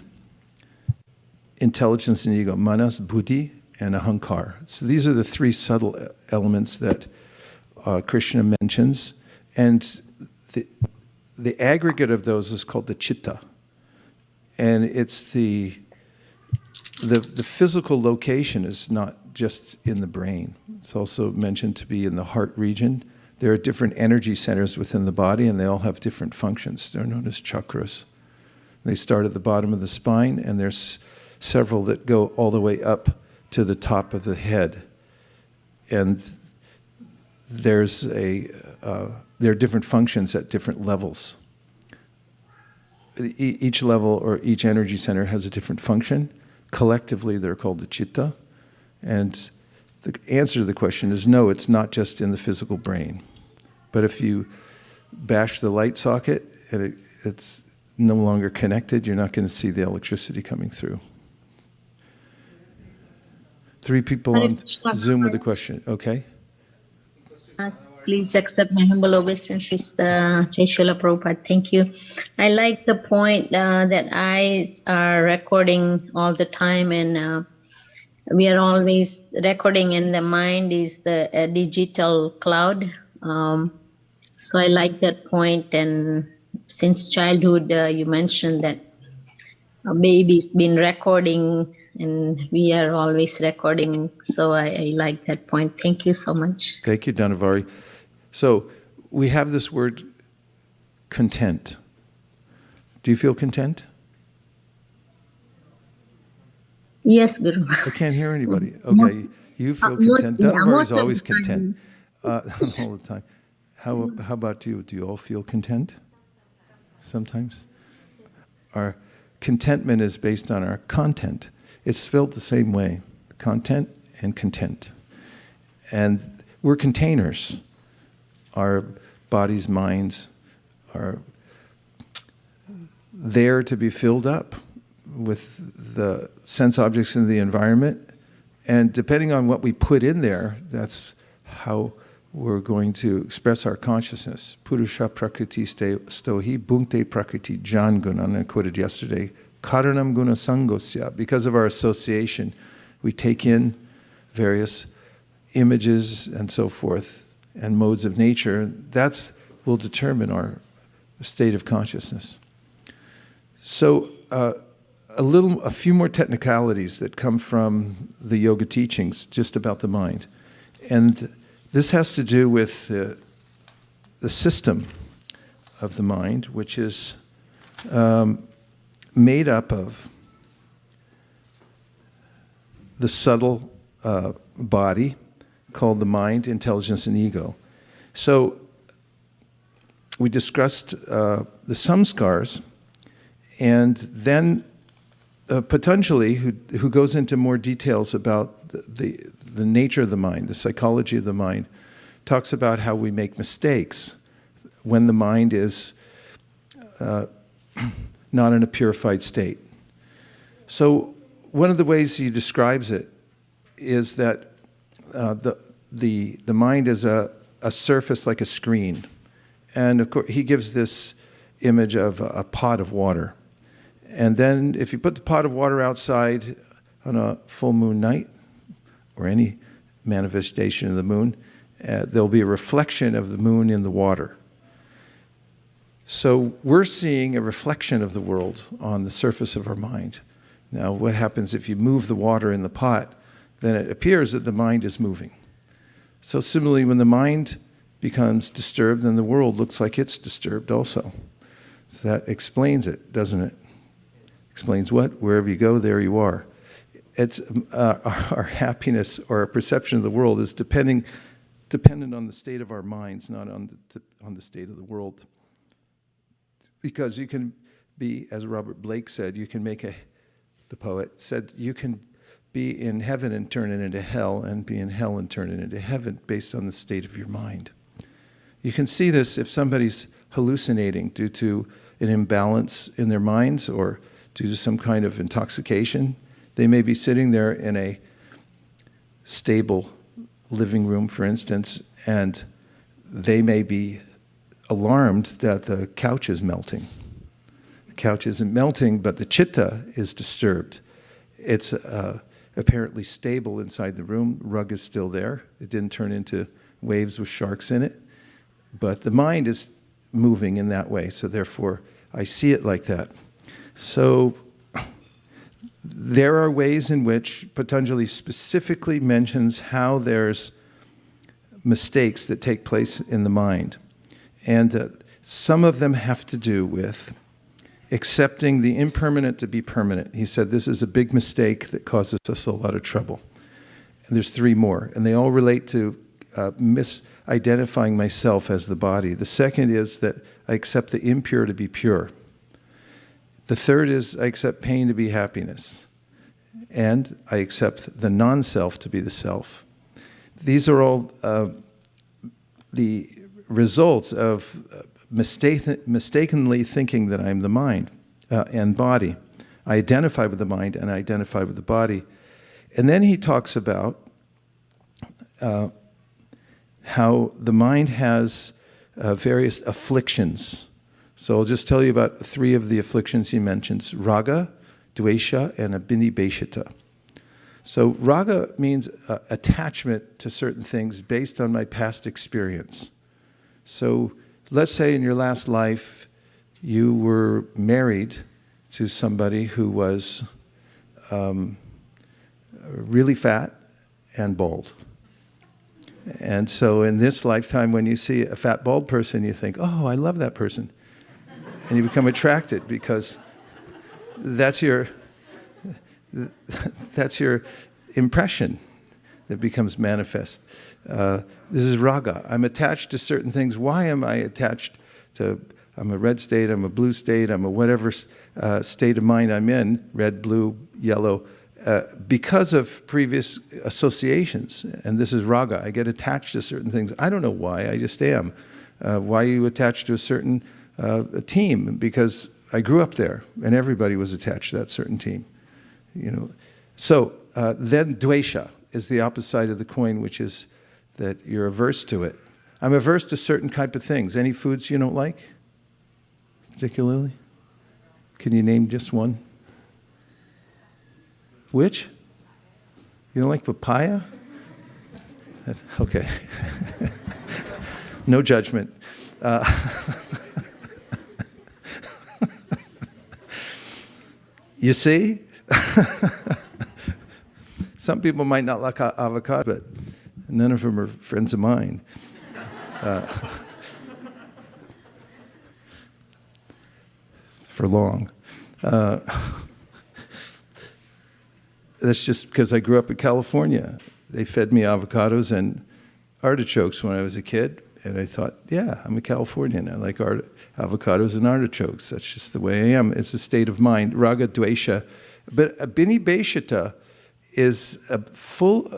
intelligence and ego, manas, buddhi, and ahankar. So these are the three subtle elements that Krishna mentions. And the aggregate of those is called the chitta. And it's the physical location is not just in the brain. It's also mentioned to be in the heart region. There are different energy centers within the body, and they all have different functions. They're known as chakras. They start at the bottom of the spine, and there's several that go all the way up to the top of the head. And there are different functions at different levels. Each level or each energy center has a different function. Collectively, they're called the chitta. And the answer to the question is no, it's not just in the physical brain. But if you bash the light socket and it's no longer connected, you're not going to see the electricity coming through. 3 people on Zoom with a question. Okay. Please accept my humble obeisances, Jai Srila Prabhupada. Thank you. I like the point that eyes are recording all the time, and we are always recording, and the mind is the digital cloud. So I like that point. And since childhood, you mentioned that a baby's been recording, and we are always recording. So I like that point. Thank you so much. Thank you, Dhanavari. So we have this word content. Do you feel content? Yes, Guru. I can't hear anybody. Okay, you feel content. Dhanavari's always content. All the time. How about you? Do you all feel content? Sometimes? Our contentment is based on our content. It's spelled the same way, content and content. And we're containers. Our bodies, minds are there to be filled up with the sense objects in the environment. And depending on what we put in there, that's how we're going to express our consciousness. Purusha prakriti stohi bhunkte prakriti jan gunan, I quoted yesterday. Karanam guna sangosya. Because of our association, we take in various images and so forth and modes of nature. That will determine our state of consciousness. So a few more technicalities that come from the yoga teachings just about the mind. And this has to do with the system of the mind, which is made up of the subtle body called the mind, intelligence, and ego. So we discussed the samskars, and then Patanjali, who goes into more details about the nature of the mind, the psychology of the mind, talks about how we make mistakes when the mind is not in a purified state. So one of the ways he describes it is that the mind is a surface like a screen. And of course, he gives this image of a pot of water. And then if you put the pot of water outside on a full moon night, or any manifestation of the moon, there'll be a reflection of the moon in the water. So we're seeing a reflection of the world on the surface of our mind. Now, what happens if you move the water in the pot? Then it appears that the mind is moving. So similarly, when the mind becomes disturbed, then the world looks like it's disturbed also. So that explains it, doesn't it? Explains what? Wherever you go, there you are. It's our happiness or our perception of the world is dependent on the state of our minds, not on the state of the world. Because you can be, as Robert Blake said, the poet said, you can be in heaven and turn it into hell, and be in hell and turn it into heaven based on the state of your mind. You can see this if somebody's hallucinating due to an imbalance in their minds or due to some kind of intoxication. They may be sitting there in a stable living room, for instance, and they may be alarmed that the couch is melting. The couch isn't melting, but the chitta is disturbed. It's apparently stable inside the room. Rug is still there. It didn't turn into waves with sharks in it. But the mind is moving in that way, so therefore I see it like that. So there are ways in which Patanjali specifically mentions how there's mistakes that take place in the mind. And some of them have to do with accepting the impermanent to be permanent. He said this is a big mistake that causes us a lot of trouble. And there's three more, and they all relate to misidentifying myself as the body. The second is that I accept the impure to be pure. The third is I accept pain to be happiness. And I accept the non-self to be the self. These are all the results of mistakenly thinking that I'm the mind and body. I identify with the mind and I identify with the body. And then he talks about how the mind has various afflictions. So I'll just tell you about three of the afflictions he mentions: raga, dvesha, and abhinibheshita. So raga means attachment to certain things based on my past experience. So let's say in your last life you were married to somebody who was really fat and bald. And so in this lifetime, when you see a fat, bald person, you think, oh, I love that person. And you become attracted because that's your impression that becomes manifest. This is raga. I'm attached to certain things. Why am I attached to, I'm a red state, I'm a blue state, I'm a whatever state of mind I'm in, red, blue, yellow, because of previous associations. And this is raga. I get attached to certain things. I don't know why, I just am. Why are you attached to a certain team? Because I grew up there and everybody was attached to that certain team. You know. So then dvesha is the opposite side of the coin, which is that you're averse to it. I'm averse to certain type of things. Any foods you don't like, particularly? Can you name just one? Which? You don't like papaya? Okay. No judgment. You see? Some people might not like avocado, but none of them are friends of mine. For long. That's just because I grew up in California. They fed me avocados and artichokes when I was a kid, and I thought, yeah, I'm a Californian. I like avocados and artichokes. That's just the way I am. It's a state of mind, raga, dvesha. But abhinibheshita is a full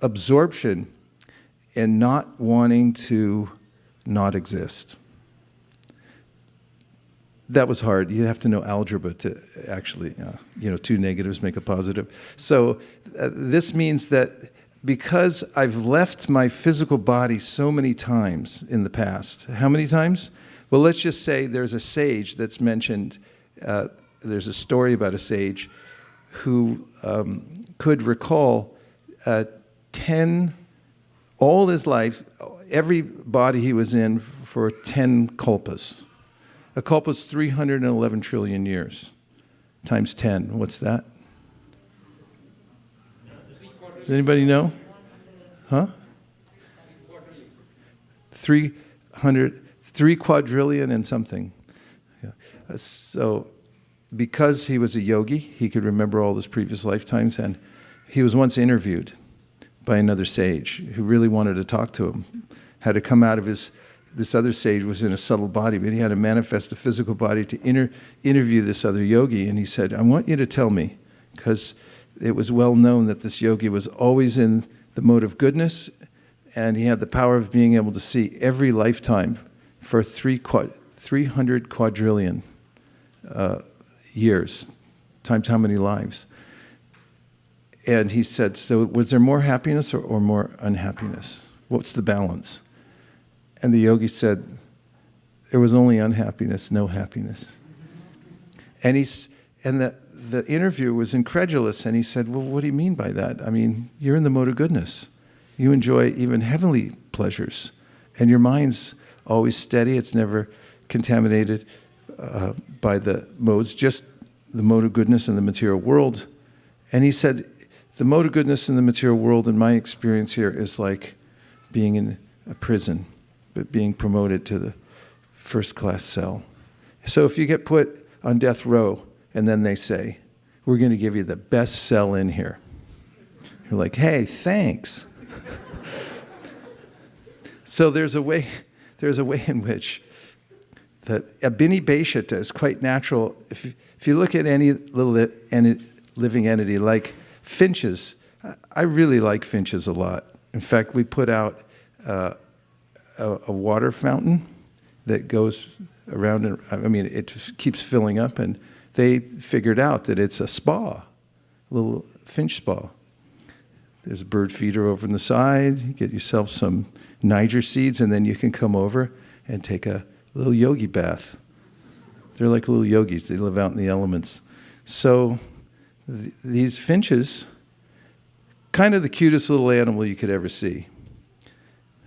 absorption in not wanting to not exist. That was hard. You have to know algebra to actually, two negatives make a positive. So this means that because I've left my physical body so many times in the past. How many times? Well, let's just say there's a sage that's mentioned. There's a story about a sage who could recall 10, all his life, every body he was in for 10 kalpas. A kalpa is 311 trillion years times 10. What's that? Does anybody know? Huh? 3 quadrillion and something. Yeah. So because he was a yogi, he could remember all his previous lifetimes, and he was once interviewed by another sage who really wanted to talk to him. Had to come out of this other sage was in a subtle body, but he had to manifest a physical body to interview this other yogi. And he said, I want you to tell me, because it was well known that this yogi was always in the mode of goodness, and he had the power of being able to see every lifetime for 300 quadrillion years, times how many lives. And he said, so was there more happiness or more unhappiness? What's the balance? And the yogi said, there was only unhappiness, no happiness. And the interviewer was incredulous, and he said, well, what do you mean by that? I mean, you're in the mode of goodness. You enjoy even heavenly pleasures, and your mind's always steady. It's never contaminated by the modes, just the mode of goodness in the material world. And he said, the mode of goodness in the material world, in my experience here, is like being in a prison, but being promoted to the first-class cell. So if you get put on death row, and then they say, we're going to give you the best cell in here. You're like, hey, thanks. So there's a way in which that abini beshita is quite natural. If you look at any little living entity like finches, I really like finches a lot. In fact, we put out a water fountain that goes around, and I mean, it just keeps filling up, and they figured out that it's a spa, a little finch spa. There's a bird feeder over on the side. You get yourself some Niger seeds, and then you can come over and take a little yogi bath. They're like little yogis. They live out in the elements. So these finches, kind of the cutest little animal you could ever see.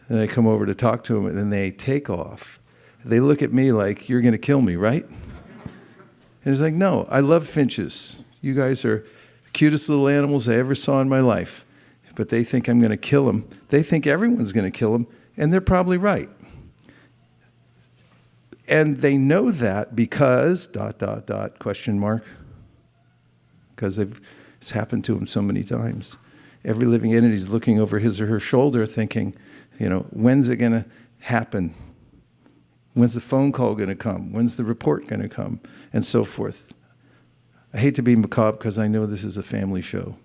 And I come over to talk to them, and then they take off. They look at me like, you're going to kill me, right? And it's like, no, I love finches. You guys are the cutest little animals I ever saw in my life. But they think I'm going to kill them. They think everyone's going to kill them, and they're probably right. And they know that because, ... question mark. Because it's happened to them so many times. Every living entity is looking over his or her shoulder thinking, when's it going to happen? When's the phone call going to come? When's the report going to come? And so forth. I hate to be macabre because I know this is a family show.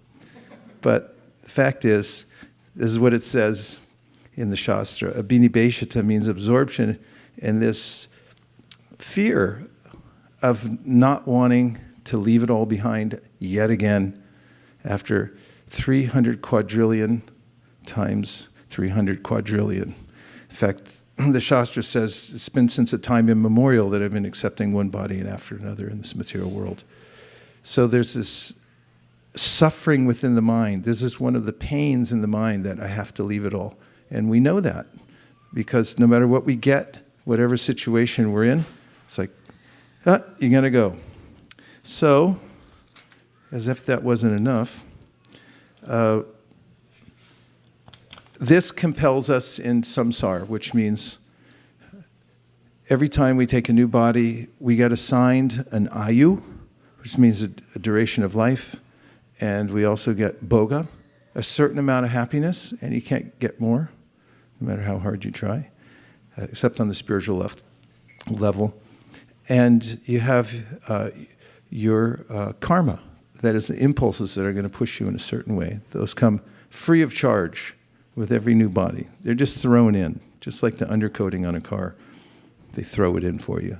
But the fact is, this is what it says in the Shastra. Abini beshita means absorption in this fear of not wanting to leave it all behind yet again after 300 quadrillion times 300 quadrillion. In fact, the Shastra says it's been since a time immemorial that I've been accepting one body and after another in this material world. So there's this suffering within the mind. This is one of the pains in the mind that I have to leave it all. And we know that because no matter what we get, whatever situation we're in, it's like, you're going to go. So, as if that wasn't enough, this compels us in samsara, which means every time we take a new body, we get assigned an ayu, which means a duration of life, and we also get bhoga, a certain amount of happiness, and you can't get more, no matter how hard you try, except on the spiritual level. And you have your karma, that is the impulses that are going to push you in a certain way. Those come free of charge with every new body. They're just thrown in, just like the undercoating on a car. They throw it in for you.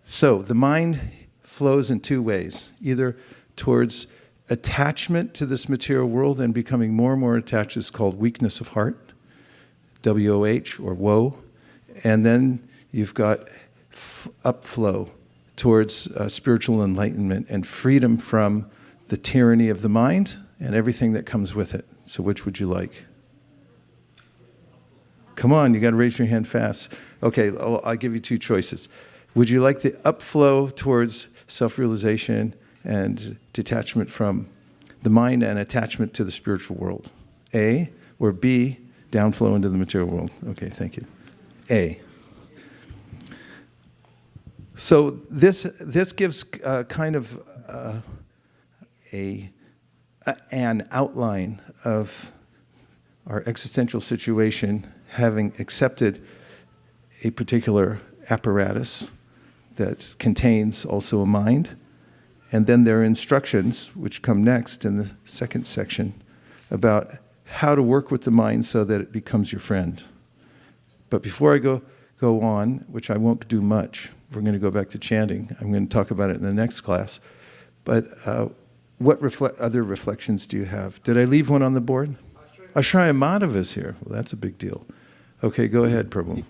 So the mind flows in two ways, either towards attachment to this material world and becoming more and more attached is called weakness of heart, WOH or woe, and then you've got upflow towards spiritual enlightenment and freedom from the tyranny of the mind and everything that comes with it. So which would you like? Come on, you got to raise your hand fast. Okay, I'll give you two choices. Would you like the upflow towards self-realization and detachment from the mind and attachment to the spiritual world? A, or B, downflow into the material world? Okay, thank you. A. So this gives kind of an outline of our existential situation, having accepted a particular apparatus that contains also a mind. And then there are instructions, which come next in the second section, about how to work with the mind so that it becomes your friend. But before I go on, which I won't do much, we're going to go back to chanting. I'm going to talk about it in the next class. But what other reflections do you have? Did I leave one on the board? Ashraya Madhav is here. Well, that's a big deal. Okay, go ahead, Prabhu.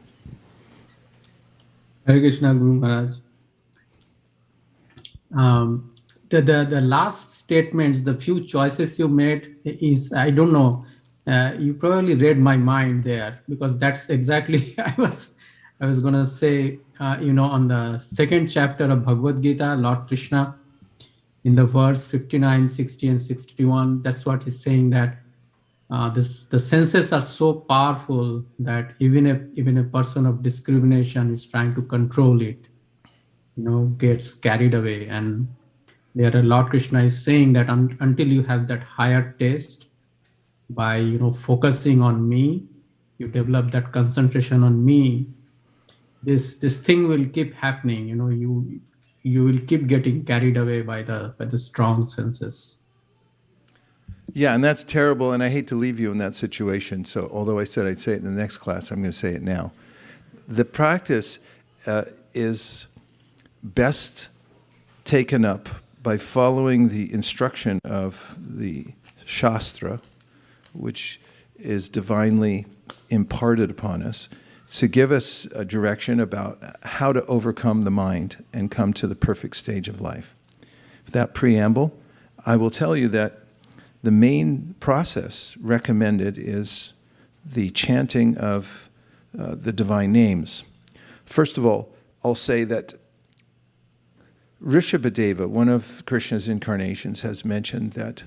Hare Krishna, Guru Maharaj. The last statements, the few choices you made is, I don't know, you probably read my mind there, because that's exactly I was going to say, on the second chapter of Bhagavad Gita, Lord Krishna, in the verse 59, 60, and 61, that's what he's saying, that the senses are so powerful that even a person of discrimination is trying to control it, gets carried away. And there Lord Krishna is saying that until you have that higher taste, by focusing on me, you develop that concentration on me, this thing will keep happening. You will keep getting carried away by the strong senses. Yeah, and that's terrible, and I hate to leave you in that situation. So although I said I'd say it in the next class, I'm going to say it now. The practice is best taken up by following the instruction of the Shastra, which is divinely imparted upon us, to give us a direction about how to overcome the mind and come to the perfect stage of life. With that preamble, I will tell you that the main process recommended is the chanting of the divine names. First of all, I'll say that Rishabhadeva, one of Krishna's incarnations, has mentioned that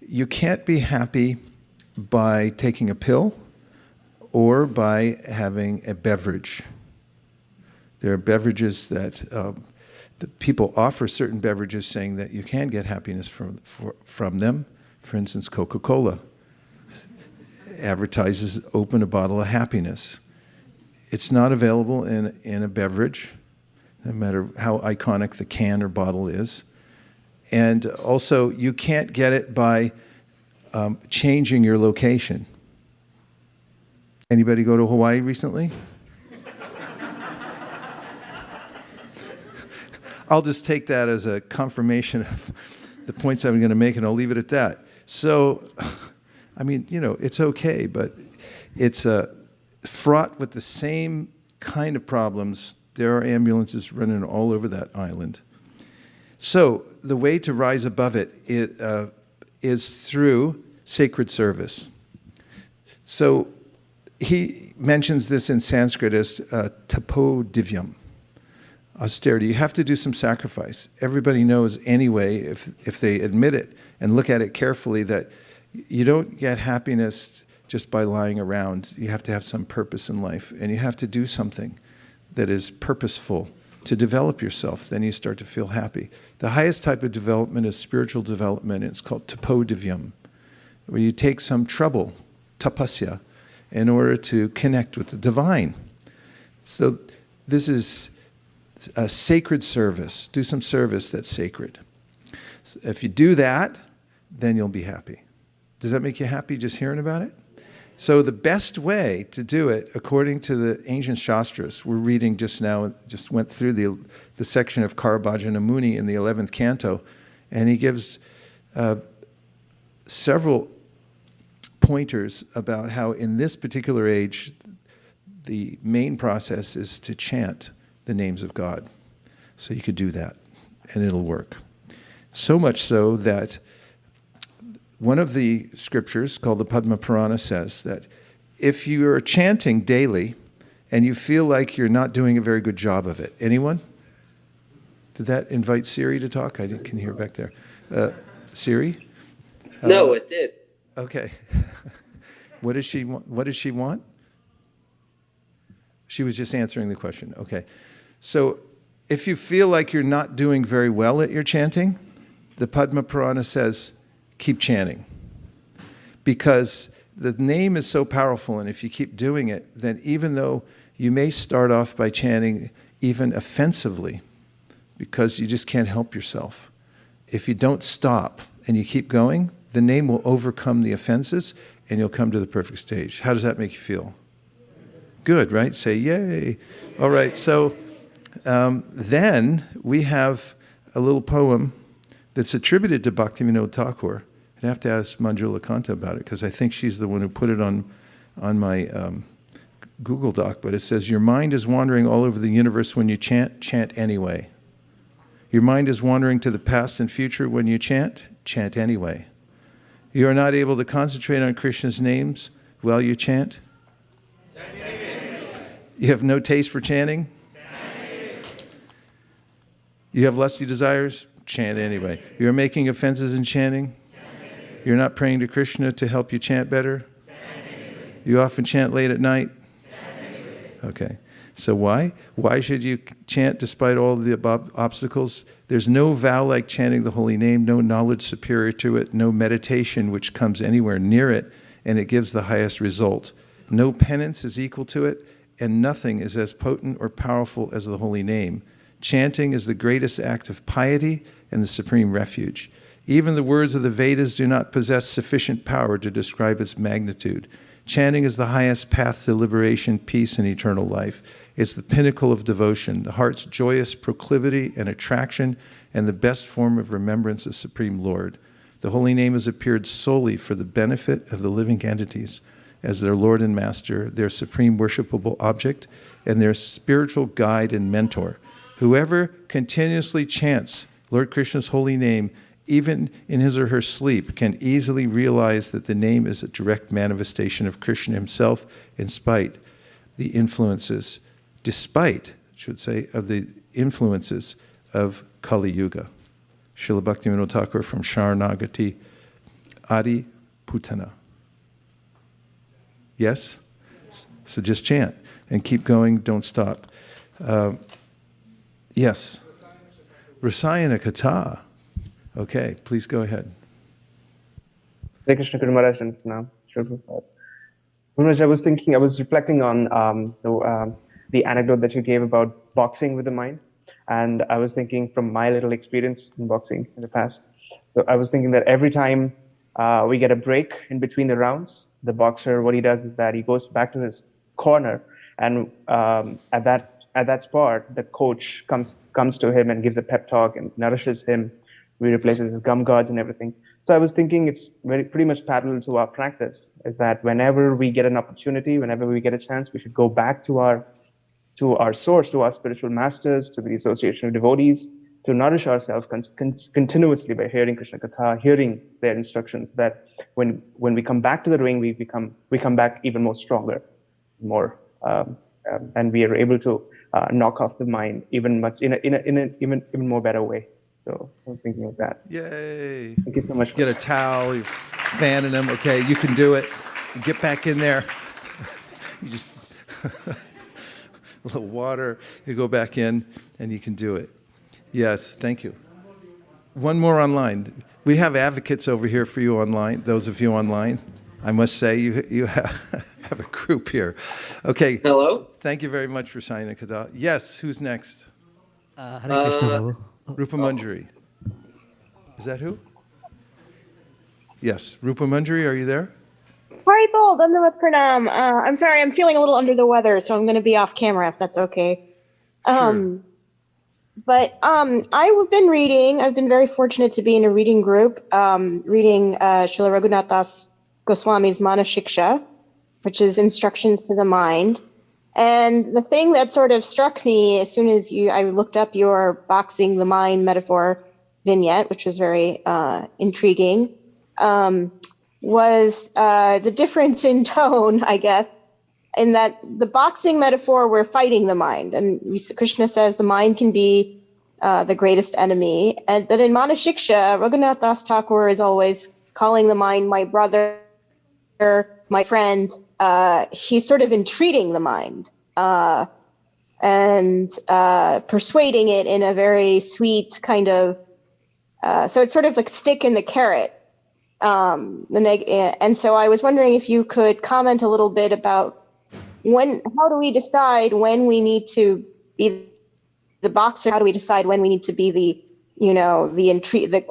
you can't be happy by taking a pill or by having a beverage. There are beverages that people offer certain beverages saying that you can get happiness from them. For instance, Coca-Cola advertises open a bottle of happiness. It's not available in a beverage, no matter how iconic the can or bottle is. And also, you can't get it by changing your location. Anybody go to Hawaii recently? I'll just take that as a confirmation of the points I'm going to make, and I'll leave it at that. So, I mean, it's okay, but it's fraught with the same kind of problems. There are ambulances running all over that island. So the way to rise above it is through sacred service. So he mentions this in Sanskrit as tapodivyam, austerity. You have to do some sacrifice. Everybody knows anyway, if they admit it and look at it carefully, that you don't get happiness just by lying around. You have to have some purpose in life, and you have to do something that is purposeful to develop yourself. Then you start to feel happy. The highest type of development is spiritual development. It's called tapodivyam, where you take some trouble, tapasya, in order to connect with the divine. So this is a sacred service. Do some service that's sacred. So if you do that, then you'll be happy. Does that make you happy just hearing about it? So the best way to do it, according to the ancient Shastras, we're reading just now, just went through the section of Karabhajana Muni in the 11th canto, and he gives several pointers about how in this particular age, the main process is to chant the names of God. So you could do that, and it'll work. So much so that one of the scriptures, called the Padma Purana, says that if you are chanting daily and you feel like you're not doing a very good job of it, anyone? Did that invite Siri to talk? I can hear back there. Siri? No, it did. Okay. What does she want? She was just answering the question. Okay. So if you feel like you're not doing very well at your chanting, the Padma Purana says, keep chanting. Because the name is so powerful, and if you keep doing it, then even though you may start off by chanting even offensively, because you just can't help yourself, if you don't stop and you keep going, the name will overcome the offenses and you'll come to the perfect stage. How does that make you feel? Good, right? Say yay. All right, so then we have a little poem that's attributed to Bhaktivinoda Thakur. I'd have to ask Manjula Kanta about it, because I think she's the one who put it on my Google Doc, but it says, your mind is wandering all over the universe when you chant, chant anyway. Your mind is wandering to the past and future when you chant, chant anyway. You are not able to concentrate on Krishna's names while you chant. You have no taste for chanting. You have lusty desires, chant anyway. You're making offenses in chanting. You're not praying to Krishna to help you chant better. You often chant late at night. Okay. So why? Why should you chant despite all the above obstacles? There's no vow like chanting the holy name, no knowledge superior to it, no meditation which comes anywhere near it, and it gives the highest result. No penance is equal to it, and nothing is as potent or powerful as the holy name. Chanting is the greatest act of piety and the supreme refuge. Even the words of the Vedas do not possess sufficient power to describe its magnitude. Chanting is the highest path to liberation, peace, and eternal life. It's the pinnacle of devotion, the heart's joyous proclivity and attraction, and the best form of remembrance of Supreme Lord. The holy name has appeared solely for the benefit of the living entities as their Lord and Master, their supreme worshipable object, and their spiritual guide and mentor. Whoever continuously chants Lord Krishna's holy name, even in his or her sleep, can easily realize that the name is a direct manifestation of Krishna himself despite of the influences of Kali Yuga. Srila Bhaktivinoda Thakur from Sharanagati Adi Putana. Yes? So just chant and keep going, don't stop. Yes? Rasayana Katha. Okay, please go ahead. Hare Krishna Guru Maharaj and Pranam. Maharaj, I was reflecting on the anecdote that you gave about boxing with the mind. And I was thinking from my little experience in boxing in the past. So I was thinking that every time we get a break in between the rounds, the boxer, what he does is that he goes back to his corner, and at that spot, the coach comes to him and gives a pep talk and nourishes him, replaces his gum guards and everything. So I was thinking it's pretty much parallel to our practice, is that whenever we get an opportunity, whenever we get a chance, we should go back to our source, to our spiritual masters, to the association of devotees, to nourish ourselves continuously by hearing Krishna Katha, hearing their instructions, that when we come back to the ring, we come back even more stronger, and we are able to knock off the mind in an even more better way. So I was thinking of that. Yay. Thank you so much. Get a towel, you're fanning them. Okay, you can do it. You get back in there. You just a little water, you go back in, and you can do it. Yes, thank you. One more online. We have advocates over here for you online, those of you online. I must say, you have a group here. Okay. Hello? Thank you very much for signing Katha. Yes, who's next? Hare Krishna, Prabhu. Rupa Manjari. Is that who? Yes. Rupa Manjari, are you there? Haribol, Dandavat Pranam. I'm sorry, I'm feeling a little under the weather, so I'm going to be off camera if that's okay. Sure. But I've been very fortunate to be in a reading group, reading Srila Raghunath Das Goswami's Manashiksha, which is instructions to the mind. And the thing that sort of struck me as soon as I looked up your boxing the mind metaphor vignette, which was very intriguing, was the difference in tone, I guess, in that the boxing metaphor, we're fighting the mind. And Krishna says the mind can be the greatest enemy. But in Manashiksha, Raghunath Das Thakur is always calling the mind my brother, my friend. He's sort of entreating the mind and persuading it in a very sweet kind of, so it's sort of like stick in the carrot. And so I was wondering if you could comment a little bit about how do we decide when we need to be the boxer? How do we decide when we need to be the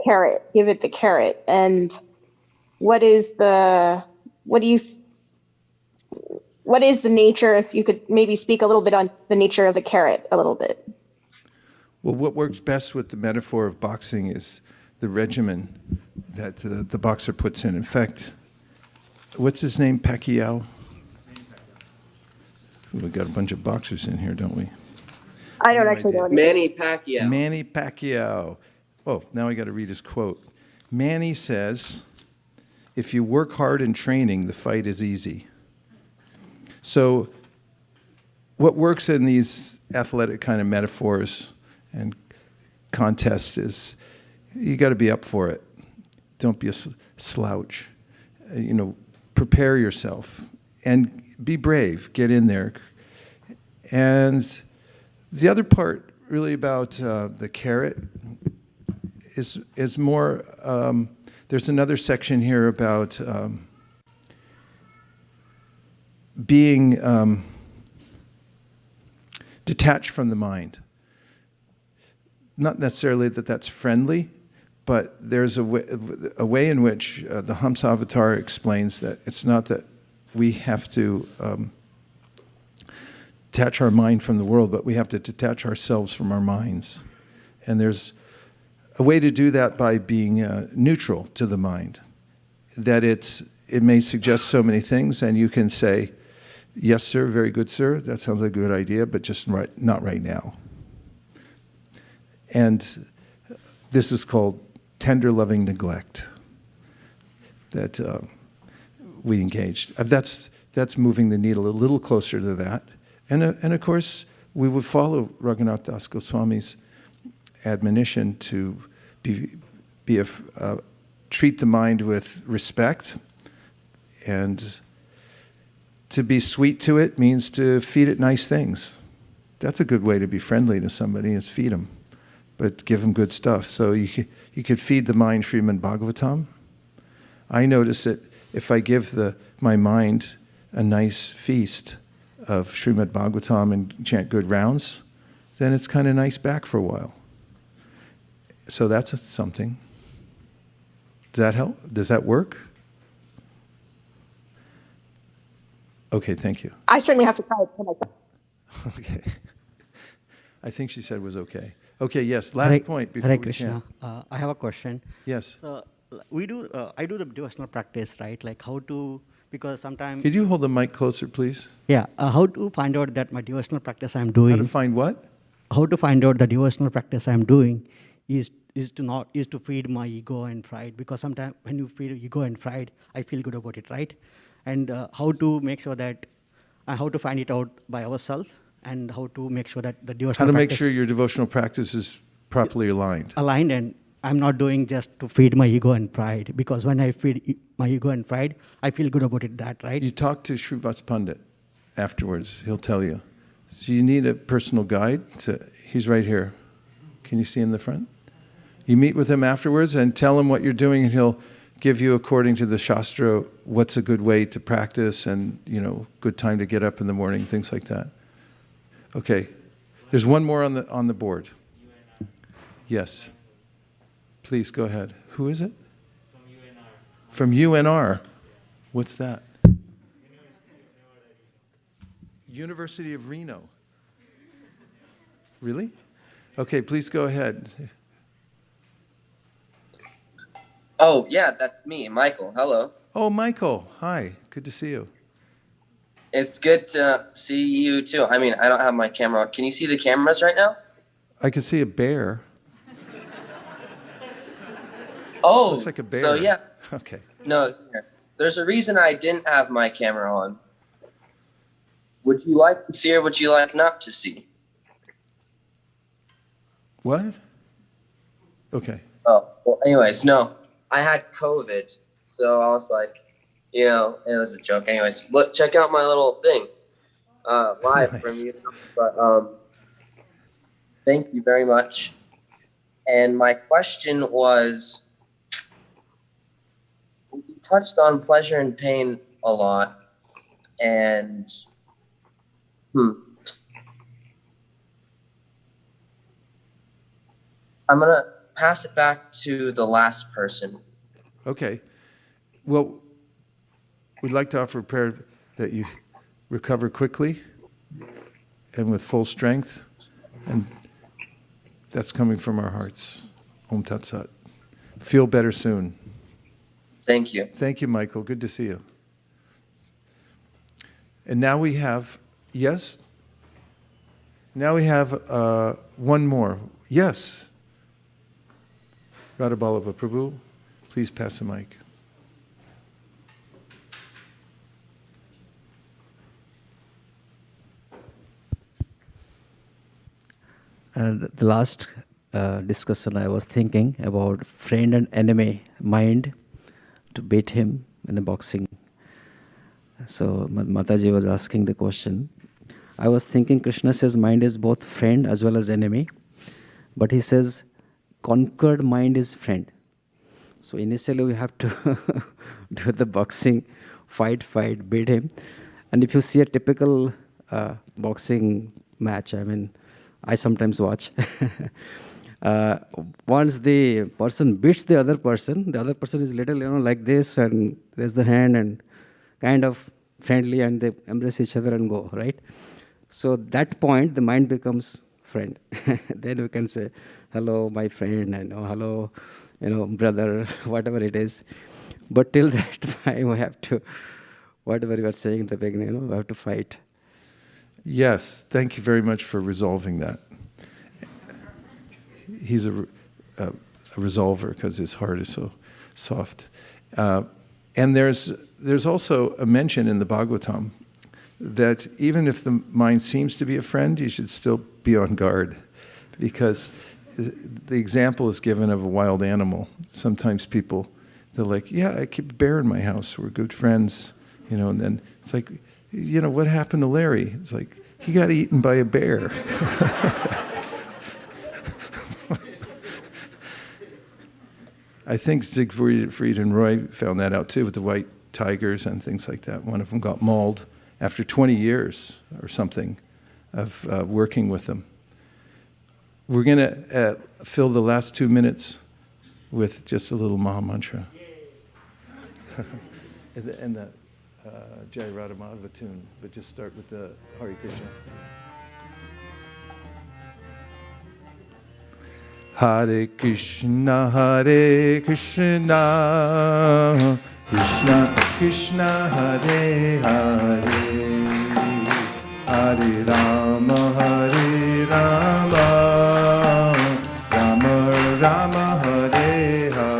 carrot, give it the carrot? And what is the nature, if you could maybe speak a little bit on the nature of the carrot a little bit. Well, what works best with the metaphor of boxing is the regimen that the boxer puts in. In fact, what's his name? Pacquiao? We've got a bunch of boxers in here, don't we? I don't actually know. Manny Pacquiao. Manny Pacquiao. Oh, now I got to read his quote. Manny says, "If you work hard in training, the fight is easy." So what works in these athletic kind of metaphors and contests is you got to be up for it. Don't be a slouch. Prepare yourself and be brave. Get in there And the other part, really about the carrot, is more. There's another section here about being detached from the mind. Not necessarily that that's friendly, but there's a way in which the Hamsa Avatar explains that it's not that we have to detach our mind from the world, but we have to detach ourselves from our minds. And there's a way to do that by being neutral to the mind. That it may suggest so many things, and you can say, yes, sir, very good, sir, that sounds like a good idea, but just not right now. And this is called tender, loving neglect that we engaged. That's moving the needle a little closer to that. And of course, we would follow Raghunath Das Goswami's admonition to treat the mind with respect, and to be sweet to it means to feed it nice things. That's a good way to be friendly to somebody, is feed them, but give them good stuff. So you could feed the mind Srimad Bhagavatam. I notice that if I give my mind a nice feast of Srimad Bhagavatam and chant good rounds, then it's kind of nice back for a while. So that's something. Does that help? Does that work? Okay, thank you. I certainly have to try it for myself. Okay. I think she said was okay. Okay, yes, last point before Hare we Krishna. chant. I have a question. Yes. So I do the devotional practice, right? Like how to, because sometimes. Could you hold the mic closer, please? Yeah, how to find out that my devotional practice I'm doing. How to find what? How to find out the devotional practice I'm doing is to feed my ego and pride, because sometimes when you feed ego and pride, I feel good about it, right? And how to make sure that, how to find it out by ourselves, and how to make sure that the devotional How to make practice sure your devotional practice is properly aligned. aligned, and I'm not doing just to feed my ego and pride, because when I feed my ego and pride, I feel good about it, that, right? You talk to Srivas Pandit afterwards. He'll tell you. So you need a personal guide. He's right here. Can you see in the front? You meet with him afterwards and tell him what you're doing, and he'll give you, according to the Shastra, what's a good way to practice, and good time to get up in the morning, things like that. Okay. There's one more on the board. Yes. Please go ahead. Who is it? From UNR. What's that? University of Reno. Really? Okay, please go ahead. Oh, yeah, that's me, Michael. Hello. Oh, Michael. Hi. Good to see you. It's good to see you, too. I mean, I don't have my camera on. Can you see the cameras right now? I can see a bear. Oh, looks like a bear. So, yeah. Okay. No, there's a reason I didn't have my camera on. Would you like to see or would you like not to see? What? Okay. Oh, well, anyways, no. I had COVID, so I was like, it was a joke. Anyways, look, check out my little thing live Nice. from you. But thank you very much. And my question was, you touched on pleasure and pain a lot, and I'm going to pass it back to the last person. Okay. Well, we'd like to offer a prayer that you recover quickly and with full strength. And that's coming from our hearts. Om Tat Sat. Feel better soon. Thank you. Thank you, Michael. Good to see you. And now we have, yes? Now we have one more. Yes. Radhaballabha Prabhu, please pass the mic. The last discussion, I was thinking about friend and enemy mind, to beat him in the boxing. So Mataji was asking the question, I was thinking Krishna says mind is both friend as well as enemy, but he says conquered mind is friend. So initially we have to do the boxing, fight, beat him. And if you see a typical boxing match, I mean, I sometimes watch. Once the person beats the other person is little, like this, and raise the hand and kind of friendly, and they embrace each other and go, right? So that point, the mind becomes friend. Then we can say, hello, my friend, and hello, brother, whatever it is. But till that time, we have to, whatever you were saying in the beginning, we have to fight. Yes, thank you very much for resolving that. He's a resolver because his heart is so soft. And there's also a mention in the Bhagavatam that even if the mind seems to be a friend, you should still be on guard, because the example is given of a wild animal. Sometimes people, they're like, yeah, I keep a bear in my house, we're good friends, and then it's like, what happened to Larry? It's like, he got eaten by a bear. I think Siegfried and Roy found that out too with the white tigers and things like that. One of them got mauled after 20 years or something of working with them. We're going to fill the last 2 minutes with just a little Maha Mantra. and the Jai Radha Madhava tune, but just start with the Hare Krishna. Hare Krishna, Krishna Krishna, Hare Hare, Hare Rama, Rama Rama, Hare Hare.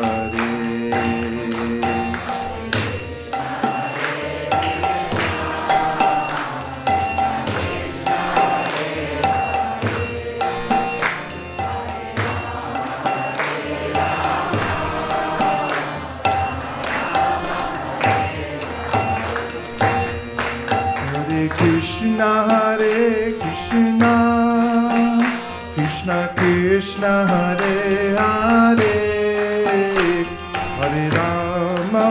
Hare Krishna, Krishna Krishna, Hare Hare, Hare Rama,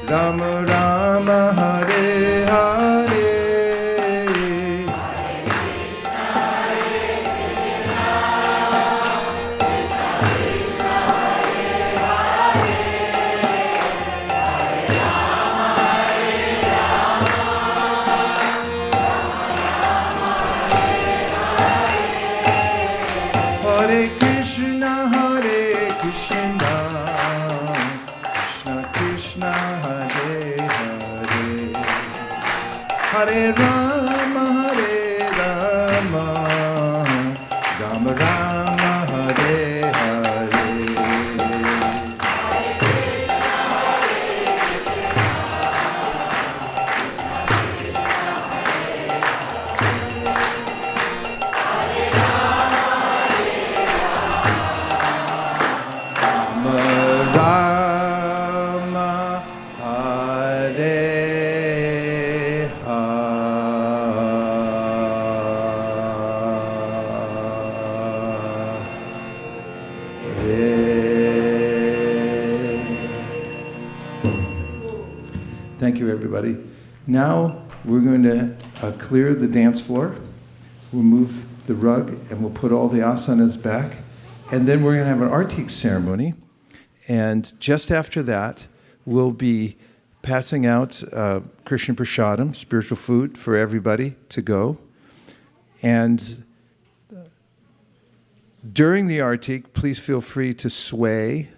Rama Rama, Hare Hare. Hare Krishna, Krishna Krishna, Hare Hare, Hare Rama, Rama Rama, Hare Hare. Rama, Hare Thank you, everybody. Now we're going to clear the dance floor. We'll move the rug and we'll put all the asanas back. And then we're going to have an artik ceremony. And just after that, we'll be passing out Krishna prashadam, spiritual food for everybody to go. And during the artik, please feel free to sway,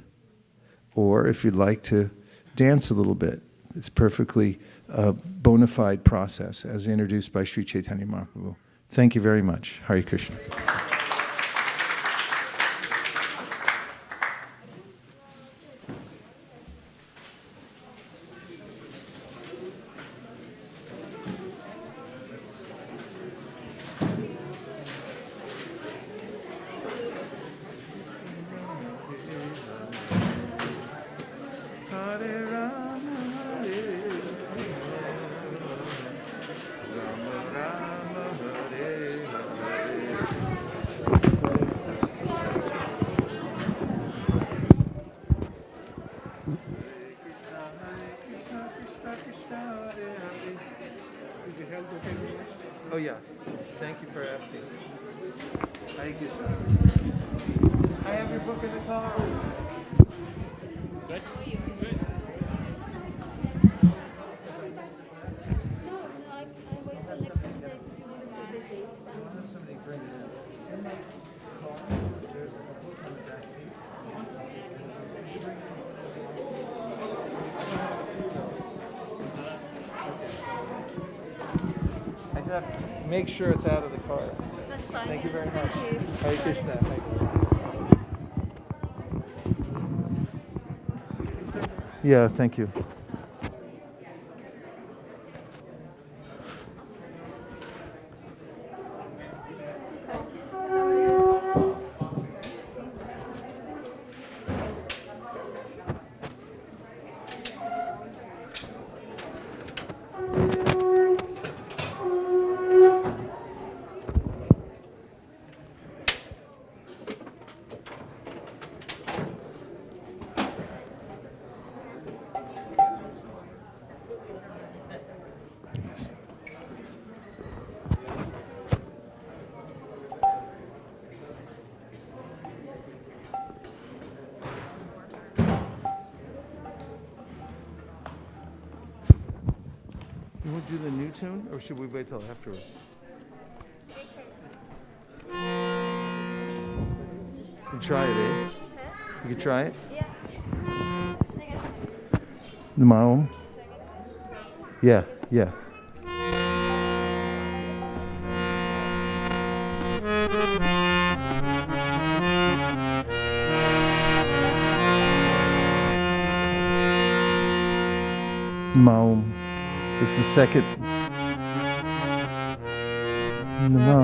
or if you'd like to dance a little bit. It's perfectly bona fide process, as introduced by Sri Chaitanya Mahaprabhu. Thank you very much. Hare Krishna. Oh yeah. Thank you for asking. Hare Krishna. I have your book in the car. Good. I just have to make sure it's out of the car. That's fine. Thank you very much. Thank you. Hare Krishna. Thank you. Yeah, thank you. You want to do the new tune, or should we wait till afterwards? You can try it, eh? You can try it? Yeah. The Maum? Yeah, yeah. Maum. It's the second. Namo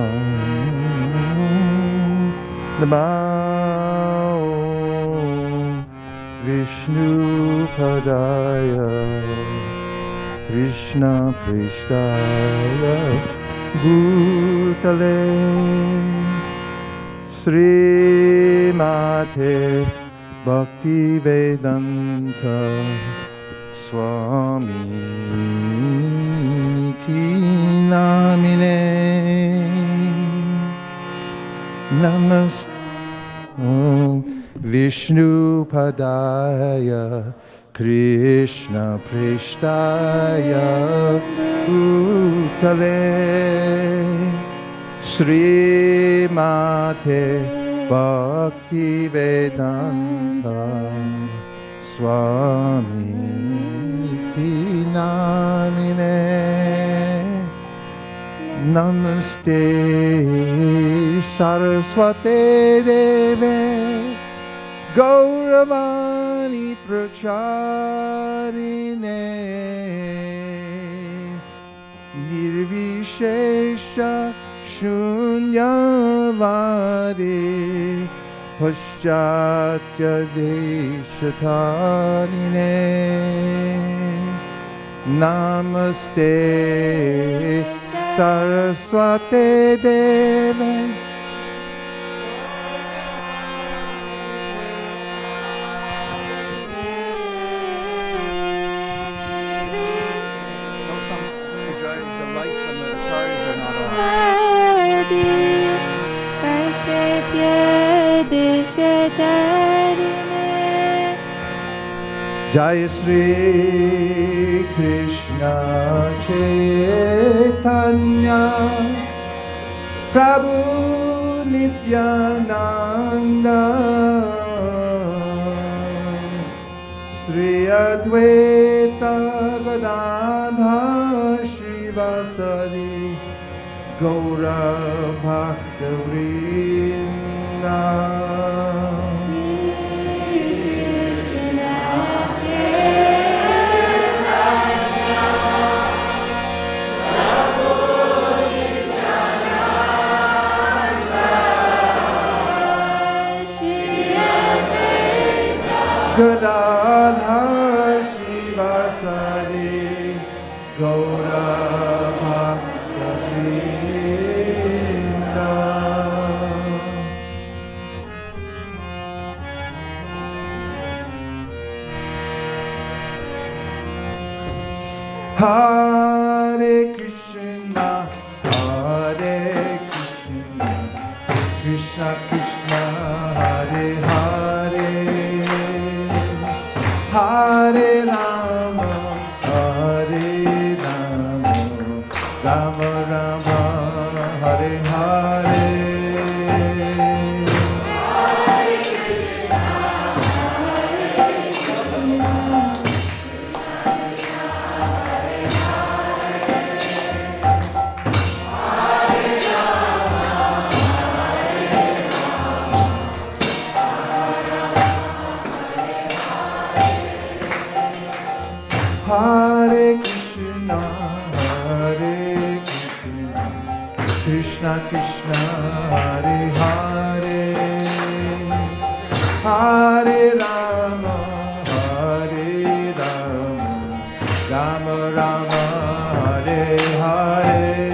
Vishnu Padaya Krishna Prashtaya Bhutale Srimate Bhakti Vedanta Swami Namine Namaste Vishnu Padaya Krishna Prashtaya Bhutale Srimate Bhakti Vedanta Swami Namine Namaste Saraswate Deve Gauravani Pracharine Nirvishesha Shunyavadi Paschatya Deshatarine Namaste Saraswate Deve the lights on the acharyas are not on. Jai Shri Krishna Chaitanya Prabhu Nityananda Sri Advaita Gadadhar Shivasari Gaura Bhakta Vrinda Gadadhar Shivasari Gaura Bhakta Vrinda Hare Krishna, Hare Krishna, Krishna Krishna, Hare Hare, Hare Rama, Hare Rama, Rama Rama, Hare Hare. Hare Krishna, Hare Krishna, Krishna Krishna, Hare Hare, Hare Rama, Hare Rama, Rama Rama, Hare Hare.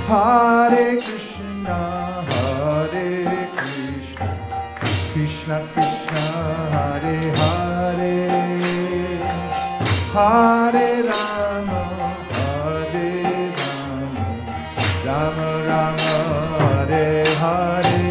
Hare Krishna, Hare Krishna, Krishna Krishna, Hare Hare, Hare Rama, Hare Rama, Rama Rama, Hare Hare.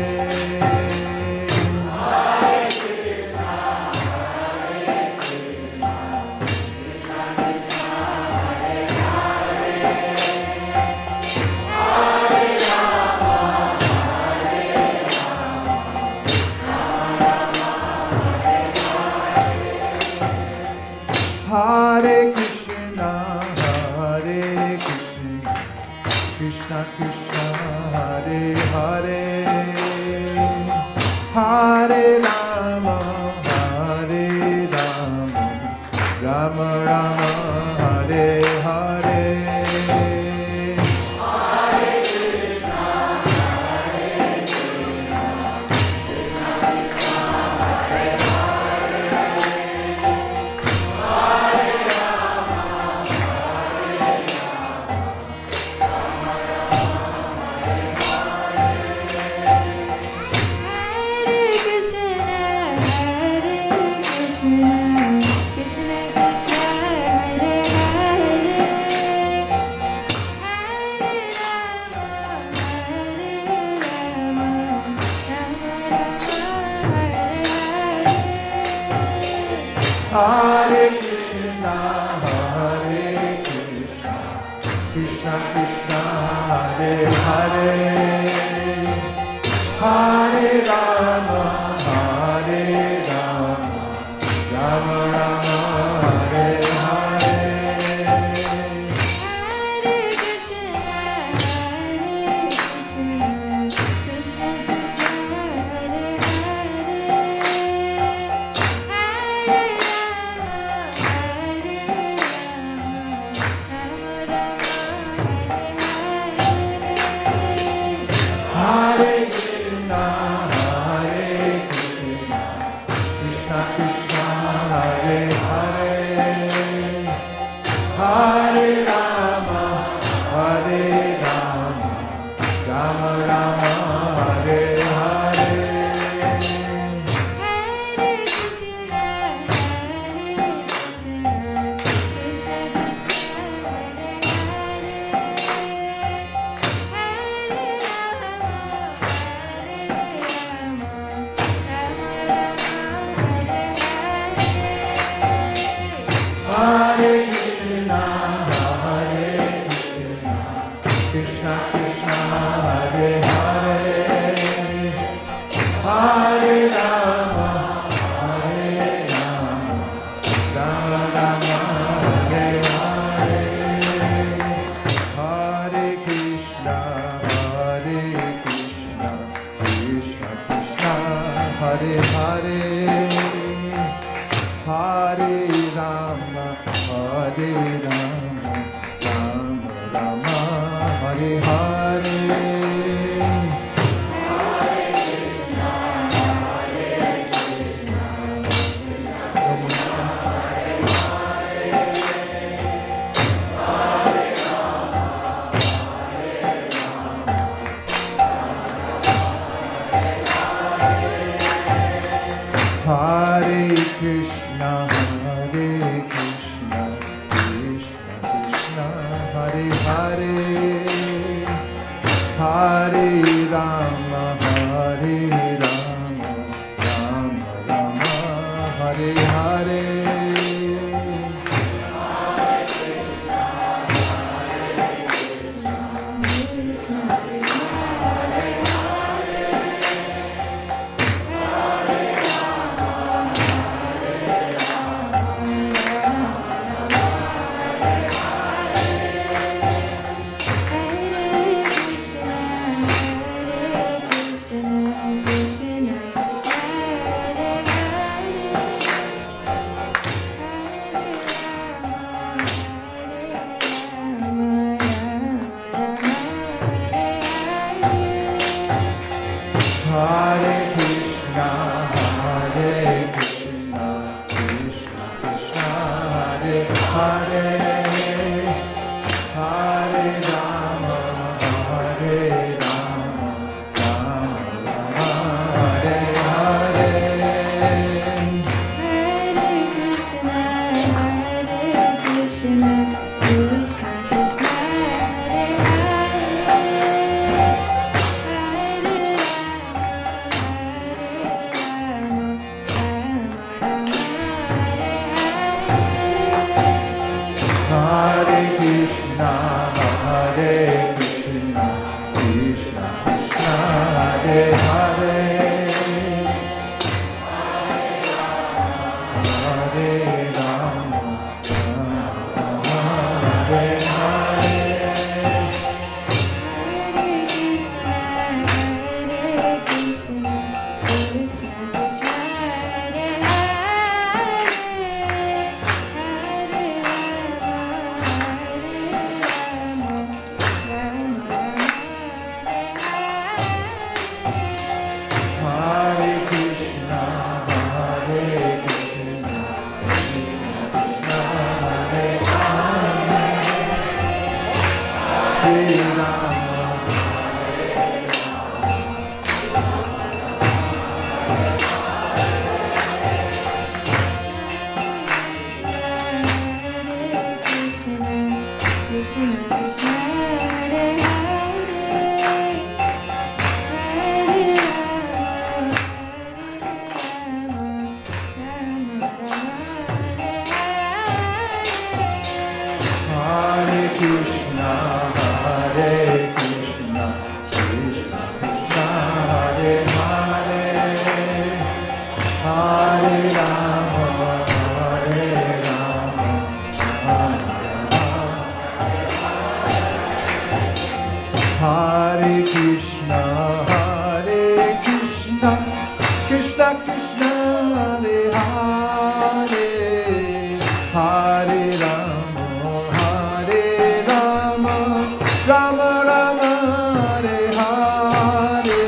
Hare Krishna, Hare Krishna, Krishna Krishna, Hare Hare, Hare Rama, Hare Rama, Rama Rama, Hare Hare. Hare Krishna, Hare Krishna, Krishna Krishna, Hare Hare, Hare Rama, Hare Rama, Rama Rama, Hare Hare. Hare Krishna, Hare Krishna, Krishna Krishna, Hare Hare, Hare Rama, Hare Rama, Rama Rama, Hare Hare. Hare Krishna, Hare Krishna, Krishna Krishna, Hare Hare, Hare Rama, Hare Rama, Rama Rama, Hare Hare, Hare Krishna, Hare Krishna, Krishna Krishna, Hare Hare, Hare Rama, Hare Rama, Rama Rama, Hare Hare. Hare Krishna, Hare Krishna, Hare Krishna, Krishna Krishna, Hare Hare, Hare Rama, Rama Rama, Hare Hare. Hare Krishna, Krishna Krishna, Hare Hare, Hare Rama, Rama Rama, Hare Hare. Hare Krishna, Krishna Krishna, Hare Hare, Hare Rama, Hare Hare. Hare Krishna, Krishna Hare Hare, Hare Rama. Hare Krishna, Krishna Krishna, Hare Hare, Hare Rama, Hare Krishna, Krishna Krishna, Hare Hare, Hare Rama, Rama Rama, Hare Hare.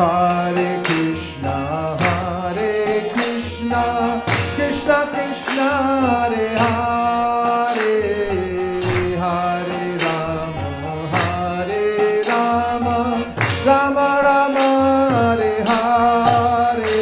Hare Krishna, Krishna Krishna, Hare Hare, Hare Rama, Rama Rama, Hare Hare.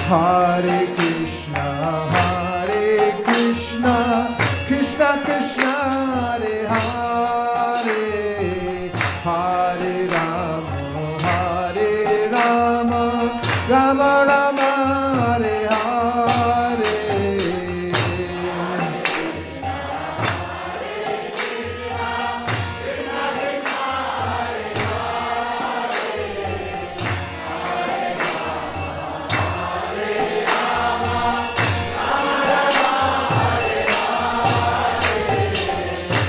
Hare Krishna, Krishna Krishna, Hare Hare, Hare Rama, Rama Rama, Hare Hare.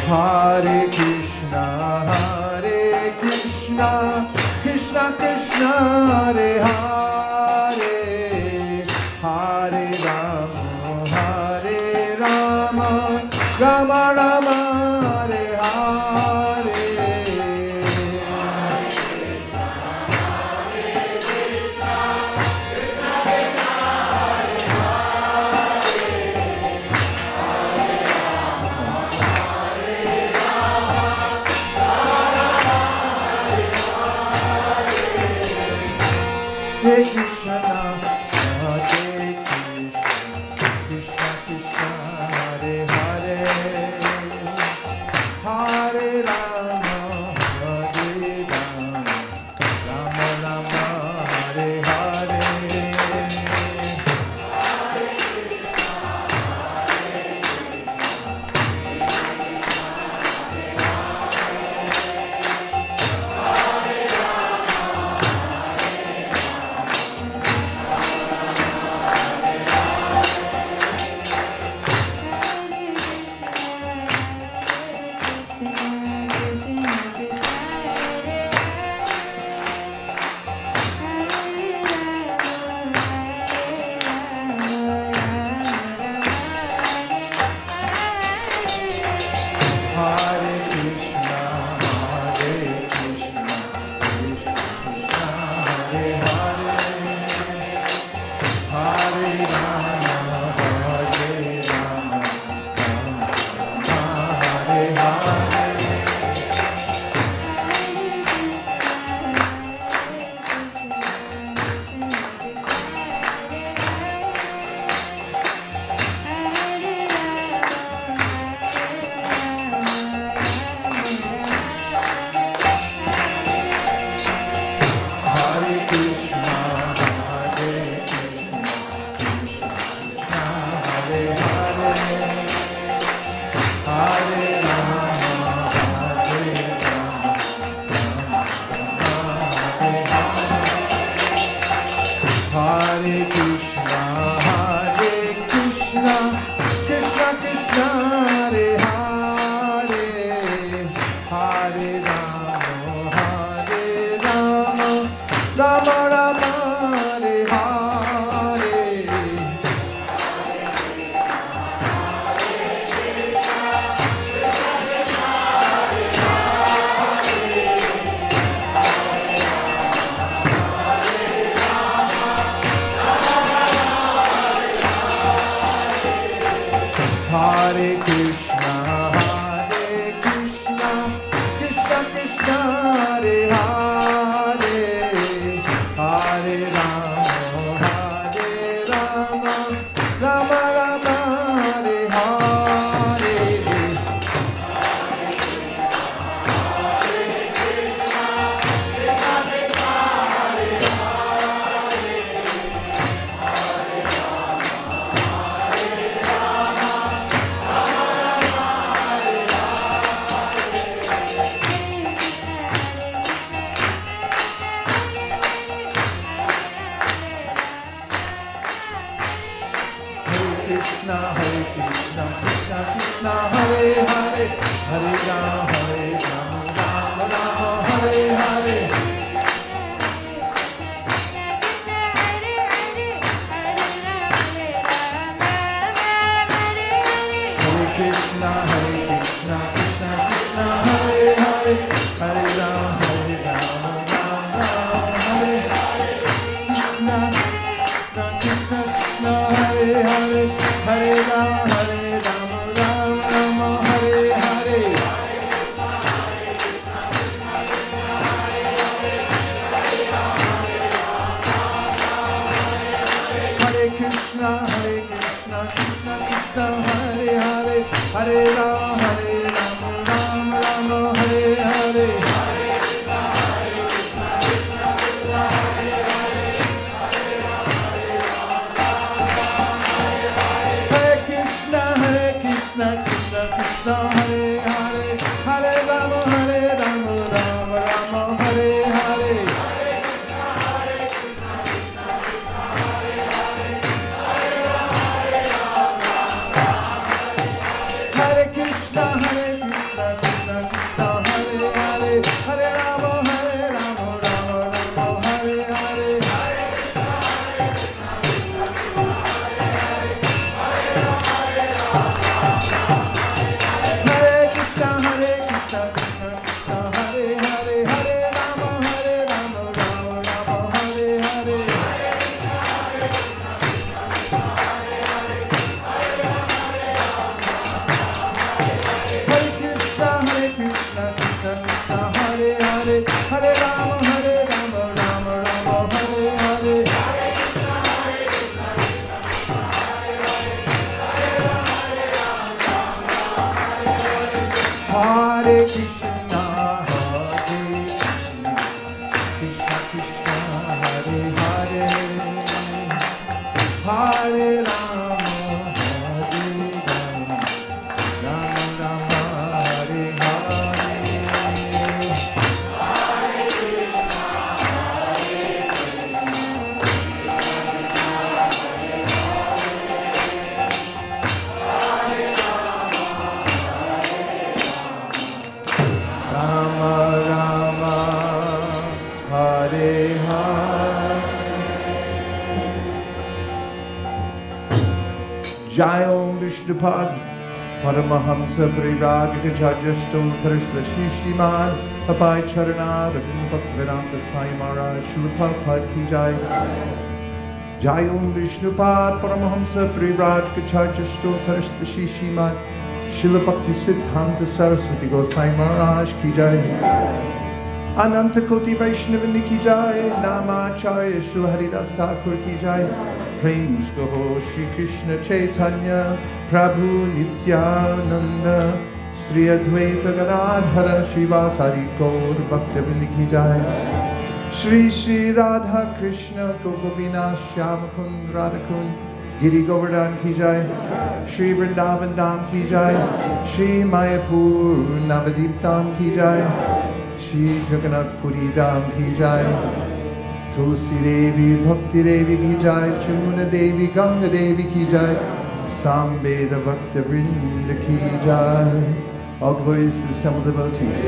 Hare Krishna, Krishna, Hare Krishna, Krishna Krishna, Hare Hare, Hare Rama, Hare Rama, Rama Rama, Hare Hare. Hare Krishna, Hare Krishna, Krishna Krishna, Hare Hare, Hare Rama, Hare Rama, Rama Rama, Hare Hare. Hare Krishna, Hare Krishna, Krishna Krishna, Hare Hare, Hare Rama, Hare Rama, Rama Hare Hare. Hare Krishna, Hare Krishna, Krishna Krishna, Hare Hare, Hare Rama, Hare Rama, Rama Hare Hare. Hare Krishna, Hare Krishna, Krishna Krishna, Hare Hare, Hare Rama, Hare Rama, Rama Rama, Hare Hare. Hare Krishna, Hare Krishna, Krishna Krishna, Hare Hare, Hare Rama, Hare Rama, Rama Rama, Hare Hare. Krishna, Hare Krishna, Krishna Krishna, Hare Hare, Hare Rama, Rama Rama, Hare Hare. Hare Krishna, Hare Krishna, Krishna Krishna, Hare Hare, Hare Rama, Rama Rama, Hare Hare. Krishna, Krishna Krishna, Hare Hare, Hare Rama, Rama Rama, Hare Hare. Hare Krishna, Krishna Krishna, Hare Hare, Hare Rama, Rama Rama, Hare Hare. Hare Krishna, Krishna Krishna, Hare Hare, Hare Rama, Rama Rama, Hare Hare. Hare Krishna, Krishna Krishna, Hare Hare Krishna, Krishna Krishna, Hare Hare, Hare Rama, Hare Rama, Rama Rama, Hare Hare. Rama Rama, Hare Hare. Jai Om Vishnupad, Paramahamsa Parivrajakacharya Stoltarishva Shishiman, Abai Charana, Ravin Bhaktivedanta Sai Maharaj, Srila Prabhupada Ki Jai. Jai Om Vishnupad, Paramahamsa Parivrajakacharya Stoltarishva Shishiman, Srila Bhakti Siddhanta Saraswati Gosai Maharaj Ki Jai. Ananta Koti Vaishnavani Ki Jai, Namacharya Srila Haridas Thakur Ki Jai. Prem Gaho Shri Krishna Chaitanya, Prabhu Nityananda, Sri Advaita Gadadhara Shivasari Gaur Bhaktivinoda Ki Jai. Shri Shri Radha Krishna Gopavina Shyamakund Radhakund Giri Govardhan Ki Jai. Shri Vrindavan Dham Ki Jai. Shri Mayapur Navadip Dham Ki Jai. Shri Jagannath Puri Dham Ki Jai. Tulsi Devi Bhakti Devi Ki Jai. Chamuna Devi Ganga Devi Ki Jai. Sambeda Bhakta Vrinda Ki Jai. All glories to the assembled devotees.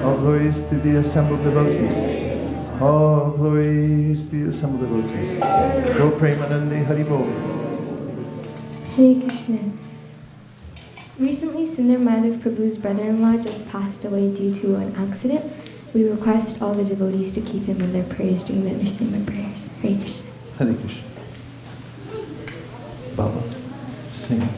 All glories to the assembled devotees. All glories to the assembled devotees. Go Premanande Haribol. Hare Krishna. Recently, Sundar Madhav Prabhu's brother-in-law just passed away due to an accident. We request all the devotees to keep him in their prayers during the Nrsimha prayers. Hare Krishna. Hare Krishna. Baba, sing.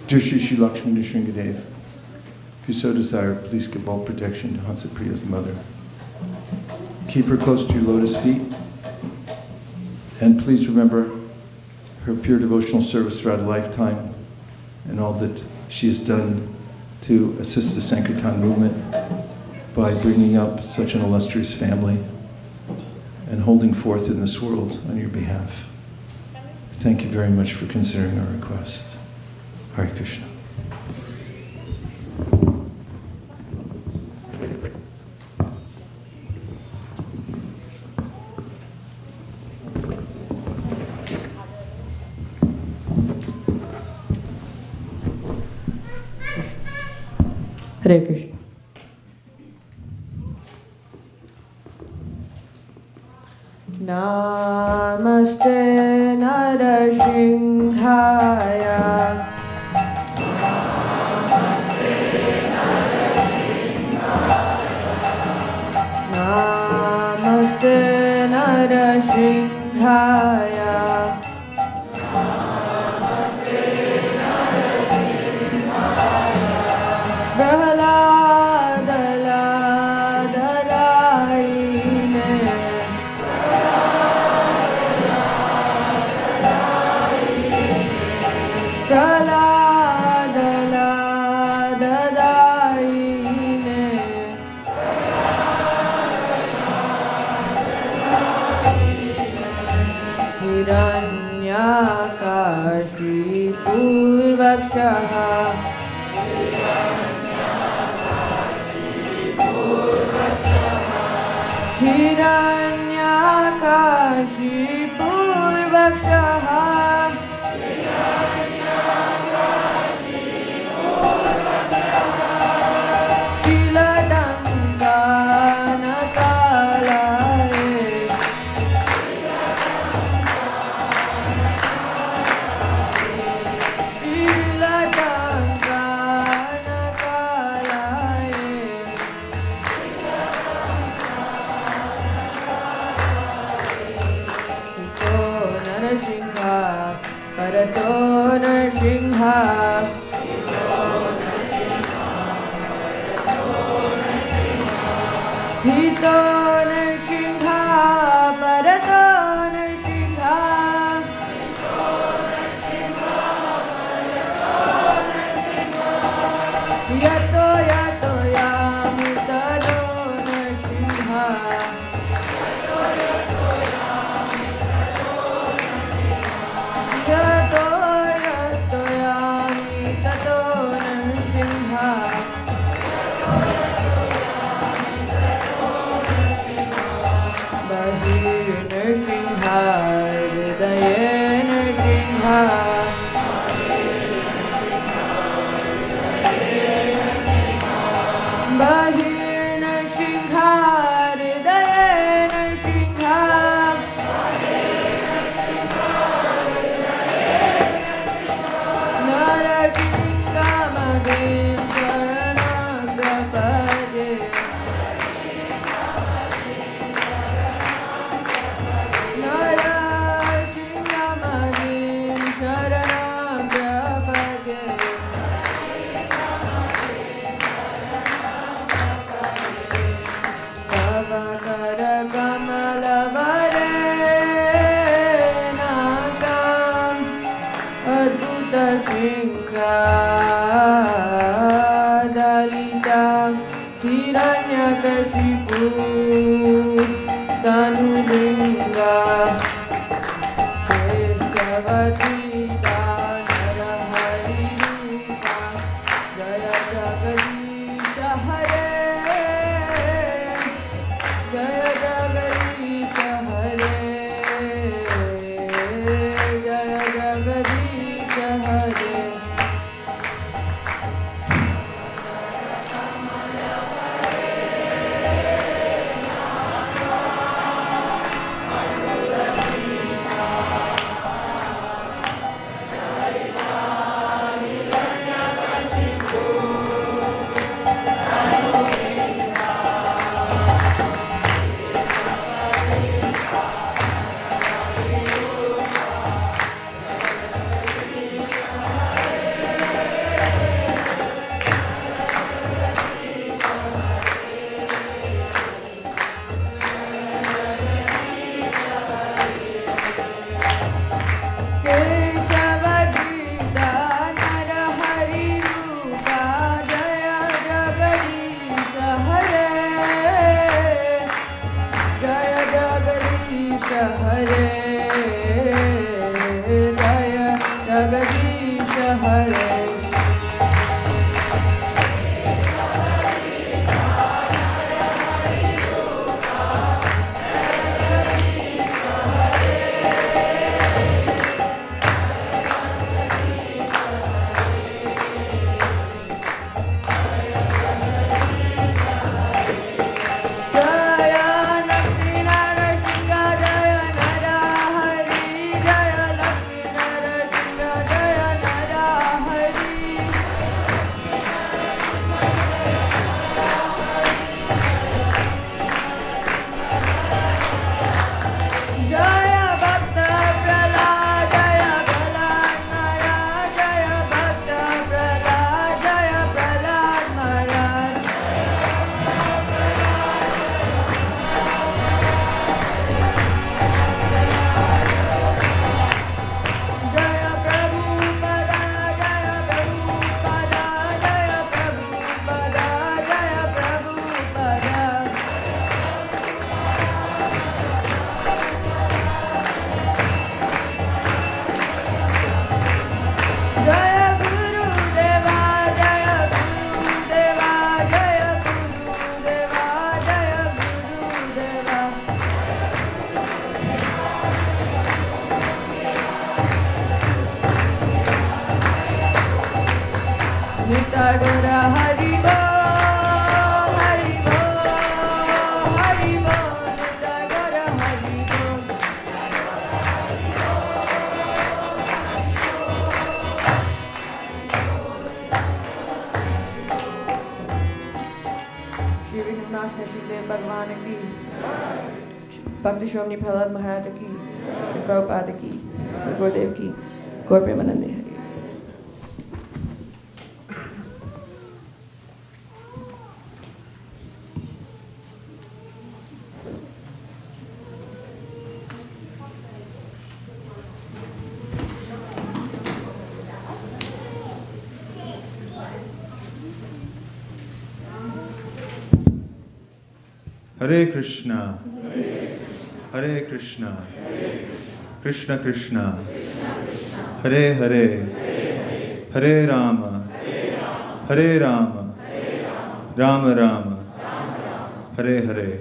Dear Shri Shri Lakshmi Nrsingadev, if you so desire, please give all protection to Hansapriya's mother. Keep her close to your lotus feet, and please remember her pure devotional service throughout a lifetime and all that she has done to assist the Sankirtan movement by bringing up such an illustrious family and holding forth in this world on your behalf. Thank you very much for considering our request. Hare Krishna. Hare Krishna. Namaste Narasimhaya. Namaste Narasimhaya. Parato Nrsimha, Parato Nrsimha. Yato yato yamitado Nrsimha. Yato yato yamitado Nrsimha. Bahir Nrsimha, Hridaye Nrsimha. Bahir Nrsimha, Hridaye Nrsimha. Narasinghamadin Sharanam Prapade. Narasinghamadin Sharanam Prapade. Tavakara Kamalavare Natam Adbhuta Shringa Dalita Hiranyakashipu Tanudringa Keshavati Narahari Rupa Jaya Jagadisha Hare Jaya Jagadisha Hare Jaya Jagadisha Hare. Keshavadita Narahari Rupa Jaya Jagadisha Hare Jaya Jagadisha Hare Jaya Jagadisha Hare. Jaya Lakshmi Narasingha Jaya Narahari Jaya Lakshmi Narasingha Jaya Narahari Jaya Bhakta Prahlad Jaya Prahlad Maharaj Jaya Bhakta Prahlad Jaya Prahlad Maharaj Jaya Prabhupada Jaya Prabhupada Jaya Prabhupada Jaya Prabhupada Jaya Guru Deva Jaya Guru Deva Jaya Guru Deva Jaya Guru Deva Nitai Gaura Hari Bo Hari Bo Hari Bo Nitai Gaura Hari Bo. Shri Vishwanath Shridev Bhagwan ki Bhakti Shomni Prahlad Maharaj ki Shri Prabhupada ki Gurudev ki Gaur Premanande Hari. Hare Krishna, Hare Krishna, Krishna Krishna, Hare Hare, Hare Rama, Hare Rama, Rama Rama, Hare Hare.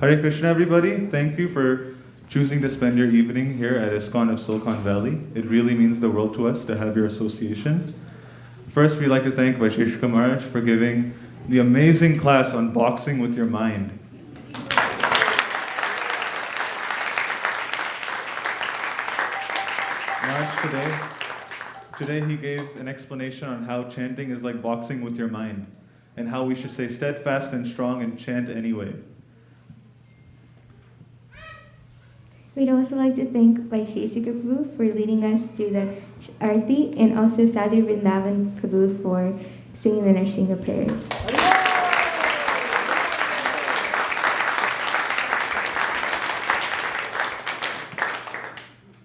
Hare Krishna, everybody. Thank you for choosing to spend your evening here at ISKCON of Silicon Valley. It really means the world to us to have your association. First, we'd like to thank Vaisesika Maharaj for giving the amazing class on boxing with your mind. Maharaj, today he gave an explanation on how chanting is like boxing with your mind and how we should stay steadfast and strong and chant anyway. We'd also like to thank Vaisesika Prabhu for leading us through the Arti and also Sadhu Vrindavan Prabhu for singing the Narsingha prayers.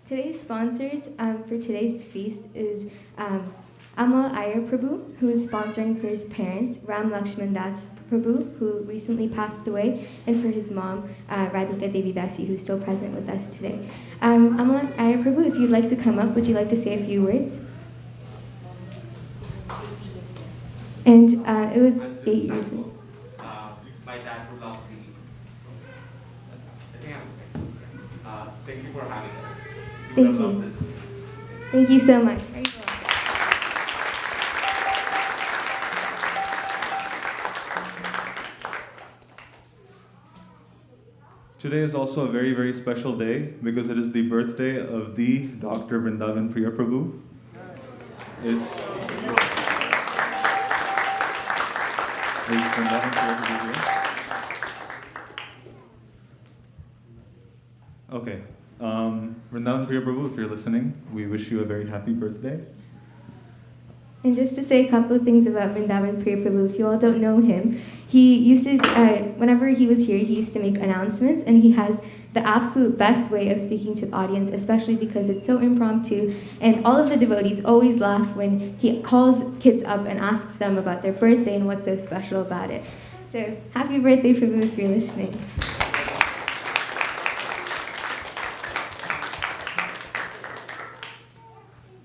Today's sponsors for today's feast is Amal Iyer Prabhu, who is sponsoring for his parents, Ram Lakshman Das Prabhu, who recently passed away, and for his mom, Radhika Devi Dasi, who's still present with us today. Amal Iyer Prabhu, if you'd like to come up, would you like to say a few words? And it was 8 years ago. My dad would love me. Thank you for having us. Thank you. Thank you so much. Today is also a very, very special day because it is the birthday of the Dr. Vrindavan Priya Prabhu. Is Vrindavan Priya Prabhu here? Okay. Vrindavan Priya Prabhu, if you're listening, we wish you a very happy birthday. And just to say a couple of things about Vrindavan Priya Prabhu, if you all don't know him, he used to, whenever he was here, he used to make announcements, and he has the absolute best way of speaking to the audience, especially because it's so impromptu, and all of the devotees always laugh when he calls kids up and asks them about their birthday and what's so special about it. So, happy birthday, Prabhu, if you're listening.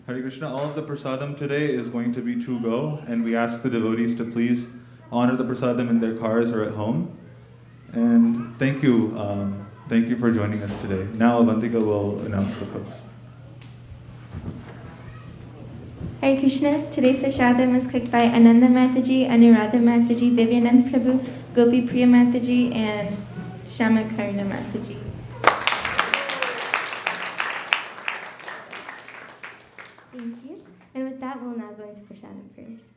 Hare Krishna, all of the prasadam today is going to be to go, and we ask the devotees to please honor the prasadam in their cars or at home. And thank you for joining us today. Now Avantika will announce the cooks. Hare Krishna, today's prashadam is cooked by Ananda Mataji, Anuradha Mataji, Divyanand Prabhu, Gopi Priya Mataji, and Shama Karna Mataji. Thank you. And with that, we'll now go into prashadam prayers.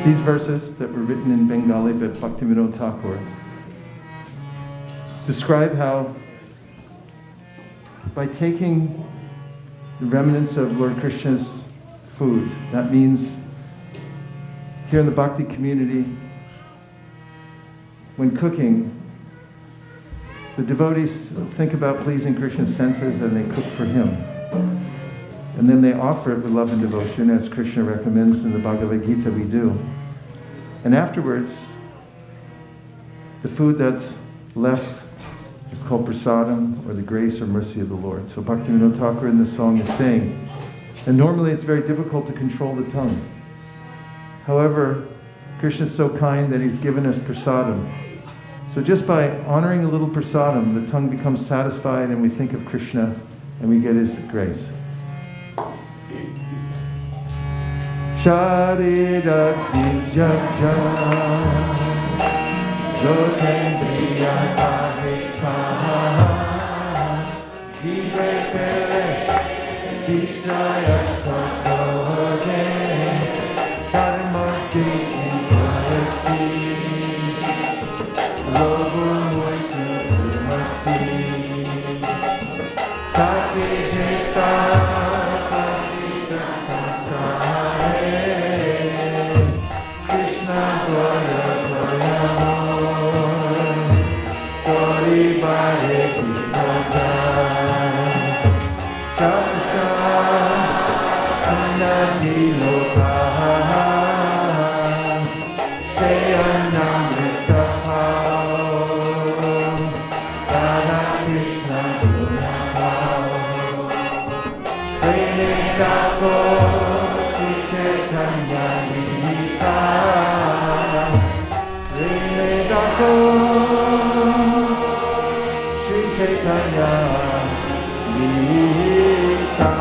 These verses that were written in Bengali by Bhaktivinoda Thakur describe how by taking the remnants of Lord Krishna's food, that means here in the Bhakti community, when cooking, the devotees think about pleasing Krishna's senses and they cook for him. And then they offer it with love and devotion, as Krishna recommends in the Bhagavad Gita we do. And afterwards, the food that's left is called prasadam, or the grace or mercy of the Lord. So Bhaktivinoda Thakur in the song is saying, and normally it's very difficult to control the tongue. However, Krishna is so kind that he's given us prasadam. So just by honoring a little prasadam, the tongue becomes satisfied and we think of Krishna and we get his grace. Sharidati Jaja Jotendriya Kahita Jive Pele Dishaya Satode Karmati Imparati Lobo Moisi Sumati Taki Jeta Taki Prenetato Sri Chaitanya Vita. Prenetato Sri Chaitanya Vita.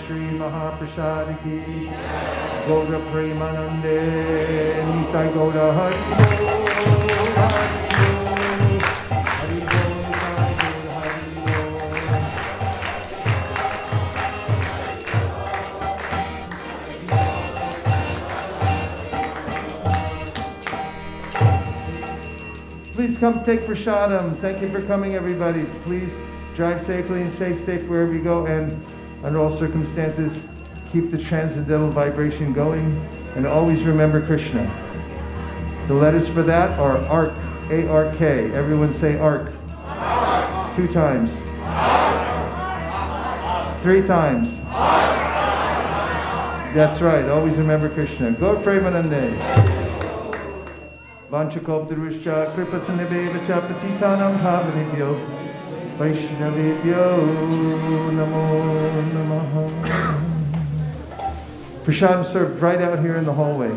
Shri Mahaprashadiki Goda Premanande Nitai Goda Hari Please come take prashadam. Thank you for coming, everybody. Please drive safely and stay safe wherever you go, and under all circumstances, keep the transcendental vibration going, and always remember Krishna. The letters for that are ARK, A-R-K. Everyone say ARK. 2 times. 3 times. That's right, always remember Krishna. Gaur Premanande. Vanchakalpataruscha kripasanebeva patitanam pavanebhyo Vaishnavebhyo namo namaha. Prashadam served right out here in the hallway.